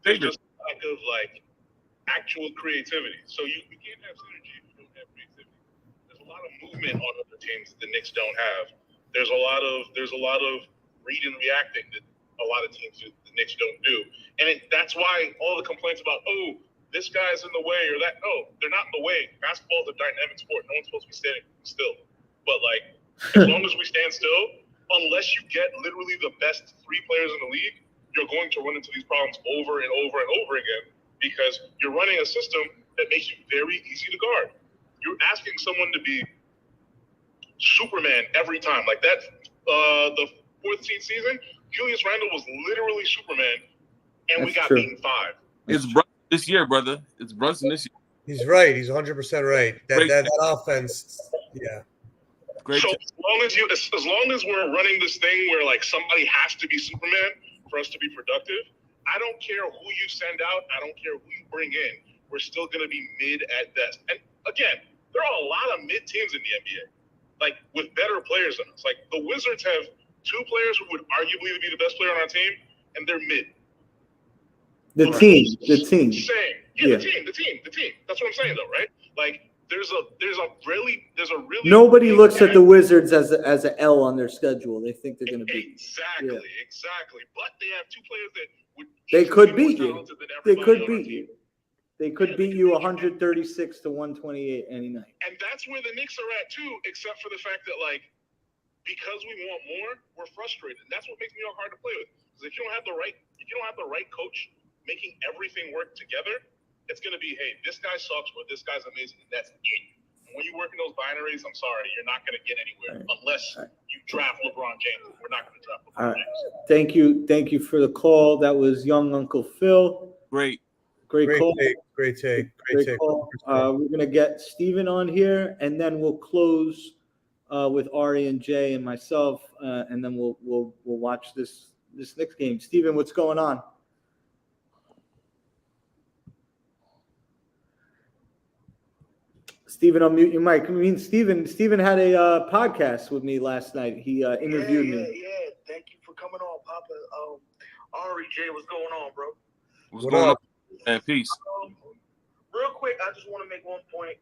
there's just a lack of like actual creativity. So you can't have synergy if you don't have creativity. There's a lot of movement on other teams that the Knicks don't have. There's a lot of reading and reacting that a lot of teams the Knicks don't do, and that's why all the complaints about this guy's in the way or that. No, they're not in the way. Basketball is a dynamic sport. No one's supposed to be standing still. But like, as long as we stand still, unless you get literally the best 3 players in the league, you're going to run into these problems over and over and over again, because you're running a system that makes you very easy to guard. You're asking someone to be Superman every time. Like that, the 4th seed season, Julius Randle was literally Superman, and we got beaten 5. It's Brunson this year, brother. It's Brunson this year. He's right. He's 100% right. That offense, yeah. Great. So as long as we're running this thing where like somebody has to be Superman for us to be productive, I don't care who you send out. I don't care who you bring in. We're still going to be mid at best. And again, there are a lot of mid teams in the NBA, like with better players than us. Like the Wizards have 2 players who would arguably be the best player on our team, and they're mid. The team. Same. Yeah, the team. That's what I'm saying, though, right? Like, there's a really. Nobody looks at the Wizards as an L on their schedule. They think they're going to beat. Exactly. But they have 2 players that would. They could beat you. They could beat you. They could beat you 136 to 128 any night. And that's where the Knicks are at too, except for the fact that like, because we want more, we're frustrated. And that's what makes New York hard to play with. Because if you don't have the right coach making everything work together, it's going to be, hey, this guy sucks or this guy's amazing, and that's it. when you work in those binaries, I'm sorry, you're not going to get anywhere unless you draft LeBron James. We're not going to draft LeBron James. Thank you for the call. That was young Uncle Phil. Great call. Great take. Call. We're gonna get Steven on here, and then we'll close with Ari and Jay and myself, and then we'll watch this Knicks game. Steven, what's going on? Steven, unmute your mic. I mean, Steven had a podcast with me last night. He interviewed me. Yeah. Thank you for coming on, Papa. Ari, Jay, what's going on, bro? What's going on? And peace. Real quick, I just want to make one point.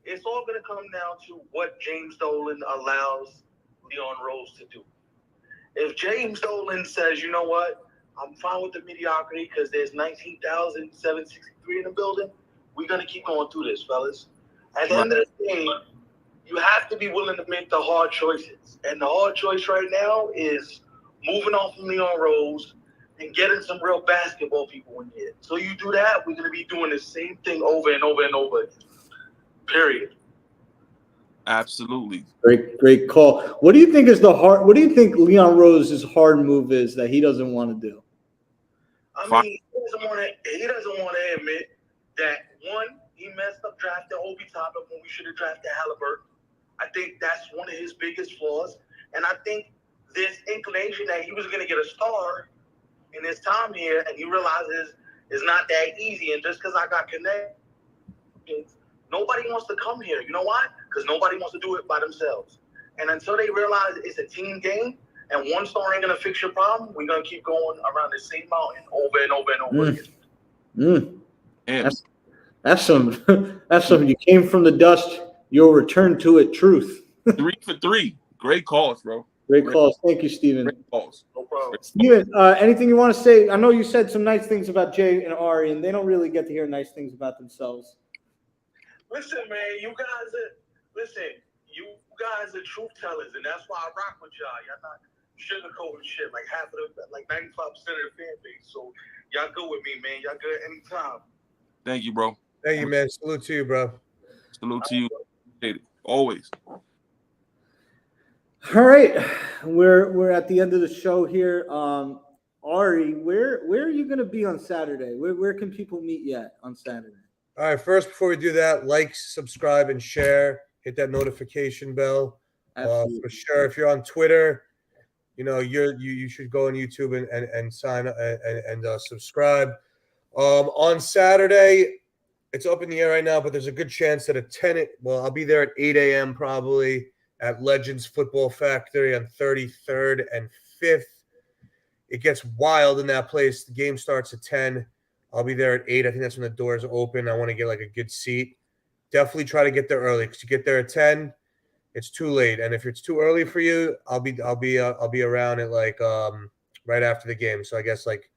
It's all going to come down to what James Dolan allows Leon Rose to do. If James Dolan says, you know what, I'm fine with the mediocrity because there's 19,763 in the building, we're going to keep going through this, fellas. At the end of the day, you have to be willing to make the hard choices. And the hard choice right now is moving on from Leon Rose and getting some real basketball people in here. So you do that, we're going to be doing the same thing over and over and over again. Period. Absolutely. Great call. What do you think what do you think Leon Rose's hard move is that he doesn't want to do? I mean, he doesn't want to admit that, one, he messed up drafting Obi Toppin when we should have drafted Halliburton. I think that's one of his biggest flaws. And I think this inclination that he was going to get a star in his time here, and he realizes it's not that easy. And just because I got connections, nobody wants to come here. You know why? Because nobody wants to do it by themselves. And until they realize it's a team game and one star ain't going to fix your problem, we're going to keep going around the same mountain over and over and over again. That's some you came from the dust, you'll return to it truth. 3 for 3. Great calls, bro. Great calls. Thank you, Steven. Great calls. No problem. Steven, anything you want to say? I know you said some nice things about Jay and Ari, and they don't really get to hear nice things about themselves. Listen, man, you guys are truth tellers, and that's why I rock with y'all. Y'all not sugarcoating shit like 95% of the fan base. So y'all good with me, man. Y'all good anytime. Thank you, bro. Thank you, man. Salute to you, bro. Salute to you. Always. All right, we're at the end of the show here. Ari, where are you going to be on Saturday? Where can people meet you at on Saturday? All right, first, before we do that, like, subscribe, and share. Hit that notification bell. For sure. If you're on Twitter, you should go on YouTube and sign up and subscribe. On Saturday, it's up in the air right now, but there's a good chance that I'll be there at 8 a.m. probably at Legends Football Factory on 33rd and 5th. It gets wild in that place. The game starts at 10. I'll be there at 8. I think that's when the doors open. I want to get like a good seat. Definitely try to get there early because you get there at 10, it's too late. And if it's too early for you, I'll be around at like right after the game. So I guess like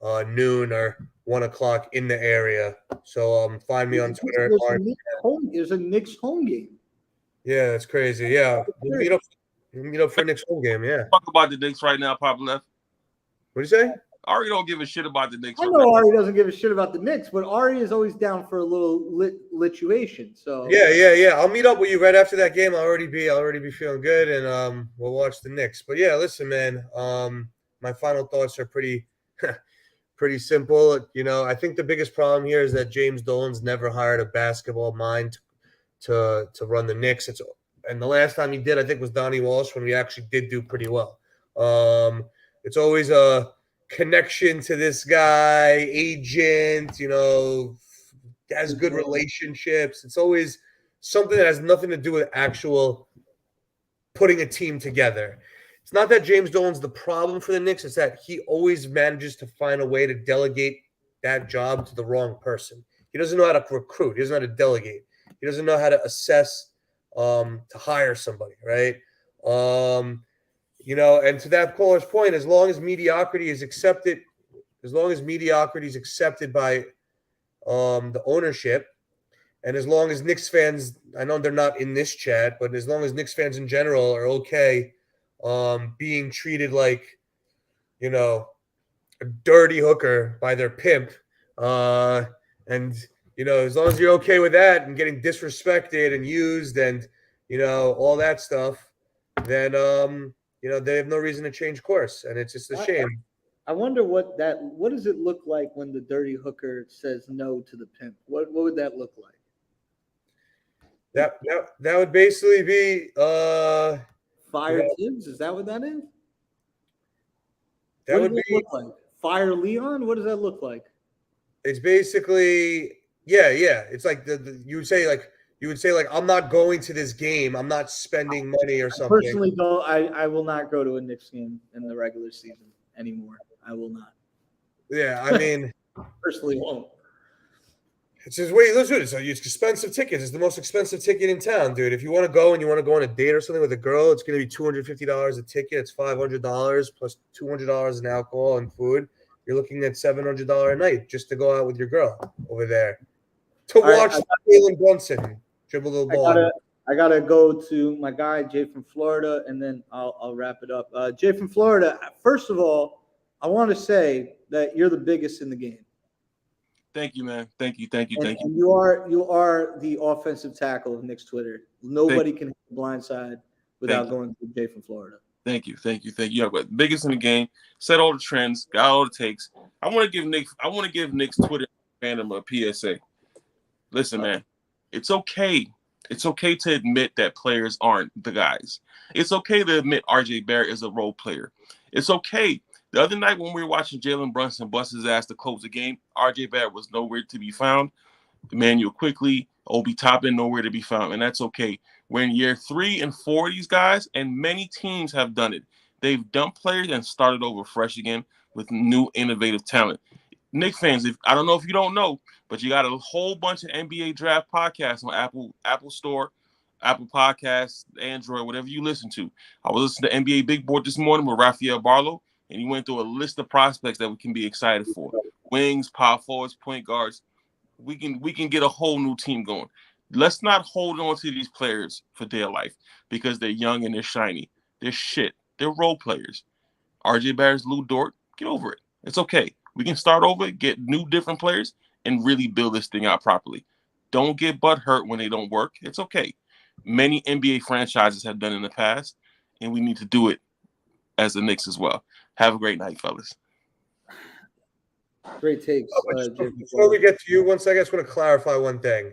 noon or 1 o'clock in the area. So find me on Twitter. There's a Knicks home game. Yeah, that's crazy. Yeah, we'll meet up for a Knicks home game. Yeah. Talk about the Knicks right now, Poppa Left. What do you say? Ari don't give a shit about the Knicks. I know Ari doesn't give a shit about the Knicks, but Ari is always down for a little lituation. So yeah. I'll meet up with you right after that game. I'll already be feeling good, and we'll watch the Knicks. But yeah, listen, man. My final thoughts are pretty simple. I think the biggest problem here is that James Dolan's never hired a basketball mind to run the Knicks. And the last time he did, I think, was Donnie Walsh when we actually did do pretty well. It's always a connection to this guy, agent, has good relationships. It's always something that has nothing to do with actual putting a team together. It's not that James Dolan's the problem for the Knicks. It's that he always manages to find a way to delegate that job to the wrong person. He doesn't know how to recruit. He doesn't know how to delegate. He doesn't know how to assess to hire somebody, right? And to that caller's point, as long as mediocrity is accepted by the ownership, and as long as Knicks fans, I know they're not in this chat, but as long as Knicks fans in general are okay being treated like, a dirty hooker by their pimp, and as long as you're okay with that and getting disrespected and used and all that stuff, then they have no reason to change course, and it's just a shame. I wonder what does it look like when the dirty hooker says no to the pimp? What would that look like? That would basically be Fire Tibbs? Is that what that is? That what would does be look like? Fire Leon? What does that look like? It's basically yeah. It's like you would say like I'm not going to this game. I'm not spending money or something. Personally, though, I will not go to a Knicks game in the regular season anymore. I will not. Yeah, I mean, personally won't. It's just wait, listen. It's expensive tickets. It's the most expensive ticket in town, dude. If you want to go and you want to go on a date or something with a girl, it's going to be $250 a ticket. It's $500 plus $200 in alcohol and food. You're looking at $700 a night just to go out with your girl over there to watch Jalen Brunson dribble the ball. I gotta go to my guy Jay from Florida, and then I'll wrap it up. Jay from Florida. First of all, I want to say that you're the biggest in the game. Thank you, man. Thank you. And you are the offensive tackle of Knicks Twitter. Nobody can hit the blind side without going to Jay from Florida. Thank you. Yeah, but biggest in the game, set all the trends, got all it takes. I want to give Knicks Twitter fandom a PSA. Listen, man, it's okay. It's okay to admit that players aren't the guys. It's okay to admit RJ Barrett is a role player. It's okay. The other night when we were watching Jalen Brunson bust his ass to close the game, RJ Barrett was nowhere to be found. Emmanuel Quickly, Obi Toppin, nowhere to be found, and that's okay. We're in year 3 and 4 of these guys, and many teams have done it. They've dumped players and started over fresh again with new innovative talent. Knicks fans, I don't know if you don't know, but you got a whole bunch of NBA draft podcasts on Apple Store, Apple Podcasts, Android, whatever you listen to. I was listening to NBA Big Board this morning with Rafael Barlow, and he went through a list of prospects that we can be excited for. Wings, power forwards, point guards. We can get a whole new team going. Let's not hold on to these players for their life because they're young and they're shiny. They're shit. They're role players. RJ Barrett's Lou Dort, get over it. It's okay. We can start over, get new different players, and really build this thing out properly. Don't get butt hurt when they don't work. It's okay. Many NBA franchises have done in the past, and we need to do it as the Knicks as well. Have a great night, fellas. Great takes. Before we get to you, I just want to clarify one thing.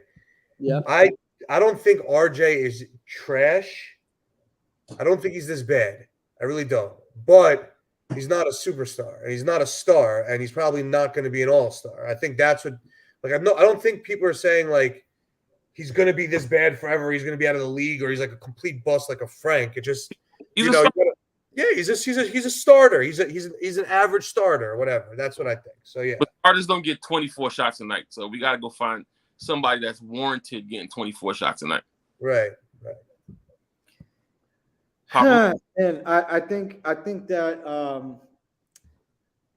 Yeah. I don't think RJ is trash. I don't think he's this bad. I really don't. But he's not a superstar, and he's not a star, and he's probably not going to be an all-star. I think that's what I don't think people are saying like he's going to be this bad forever. He's going to be out of the league, or he's like a complete bust like a Frank. It just he's a starter. He's an average starter or whatever. That's what I think. So yeah. But starters don't get 24 shots a night. So we got to go find somebody that's warranted getting 24 shots a night. Right. And I think that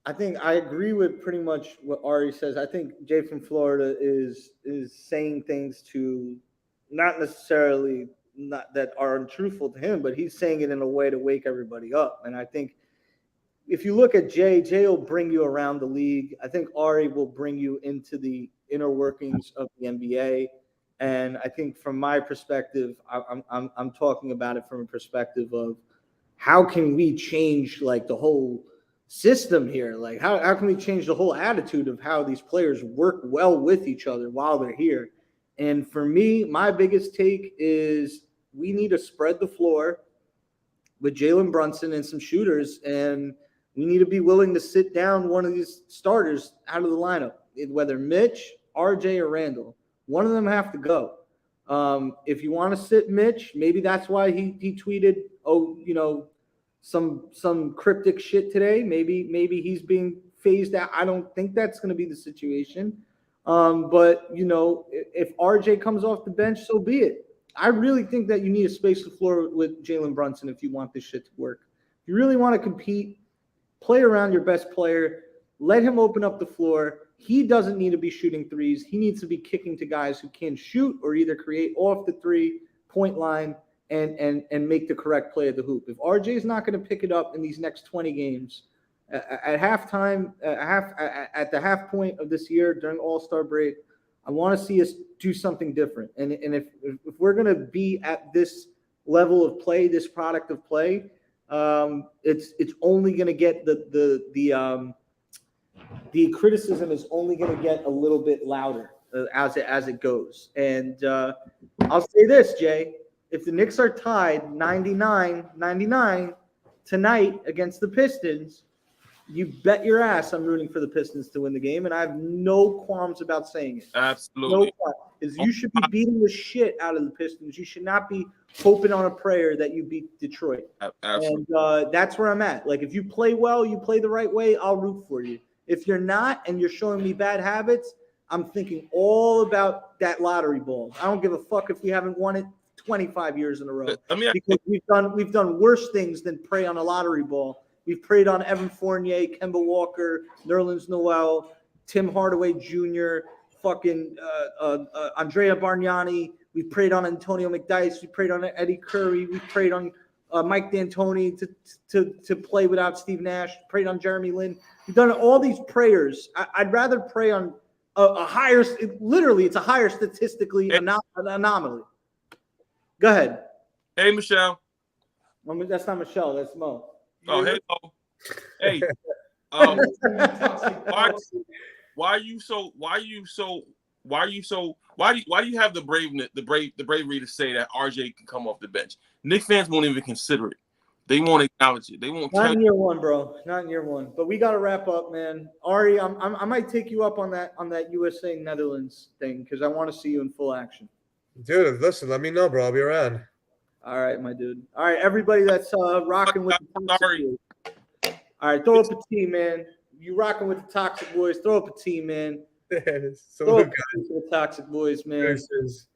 I think I agree with pretty much what Ari says. I think Jay from Florida is saying things to not necessarily not that are untruthful to him, but he's saying it in a way to wake everybody up. And I think if you look at Jay will bring you around the league. I think Ari will bring you into the inner workings of the NBA. And I think from my perspective, I'm talking about it from a perspective of how can we change like the whole system here? Like how can we change the whole attitude of how these players work well with each other while they're here? And for me, my biggest take is we need to spread the floor with Jalen Brunson and some shooters, and we need to be willing to sit down one of these starters out of the lineup, whether Mitch, RJ, or Randall. One of them have to go. If you want to sit Mitch, maybe that's why he tweeted, some cryptic shit today. Maybe he's being phased out. I don't think that's going to be the situation. But if RJ comes off the bench, so be it. I really think that you need to space the floor with Jalen Brunson if you want this shit to work. If you really want to compete, play around your best player. Let him open up the floor. He doesn't need to be shooting threes. He needs to be kicking to guys who can shoot or either create off the 3-point line and make the correct play at the hoop. If RJ is not going to pick it up in these next 20 games, at halftime, at the half point of this year during All-Star break, I want to see us do something different. And if we're going to be at this level of play, this product of play, it's only going to get the criticism is only going to get a little bit louder as it goes. And I'll say this, Jay, if the Knicks are tied 99-99 tonight against the Pistons, you bet your ass I'm rooting for the Pistons to win the game, and I have no qualms about saying it. Absolutely. No qualms. Is you should be beating the shit out of the Pistons. You should not be hoping on a prayer that you beat Detroit. Absolutely. And that's where I'm at. Like, if you play well, you play the right way, I'll root for you. If you're not and you're showing me bad habits, I'm thinking all about that lottery ball. I don't give a fuck if we haven't won it 25 years in a row. Because we've done worse things than prey on a lottery ball. We've preyed on Evan Fournier, Kemba Walker, Nerlens Noel, Tim Hardaway Jr., fucking Andrea Bargnani. We've preyed on Antonio McDyess. We preyed on Eddie Curry. We preyed on Mike D'Antoni to play without Steve Nash. Preyed on Jeremy Lin. We've done all these prayers. I'd rather prey on a higher, literally, it's a higher statistically anomaly. Go ahead. Hey, Michelle. Well, that's not Michelle. That's Mo. Oh, hey, Mo. Hey. Why do you have the bravery to say that RJ can come off the bench? Knicks fans won't even consider it. They won't acknowledge it. They won't. Not in year one, bro. Not in year one. But we got to wrap up, man. Ari, I might take you up on that USA Netherlands thing because I want to see you in full action. Dude, listen, let me know, bro. I'll be around. All right, my dude. All right, everybody that's rocking with the Toxic Boys. All right, throw up a T, man. You rocking with the Toxic Boys. Throw up a T, man. So Throw up good, a T for the Toxic Boys, man. Versus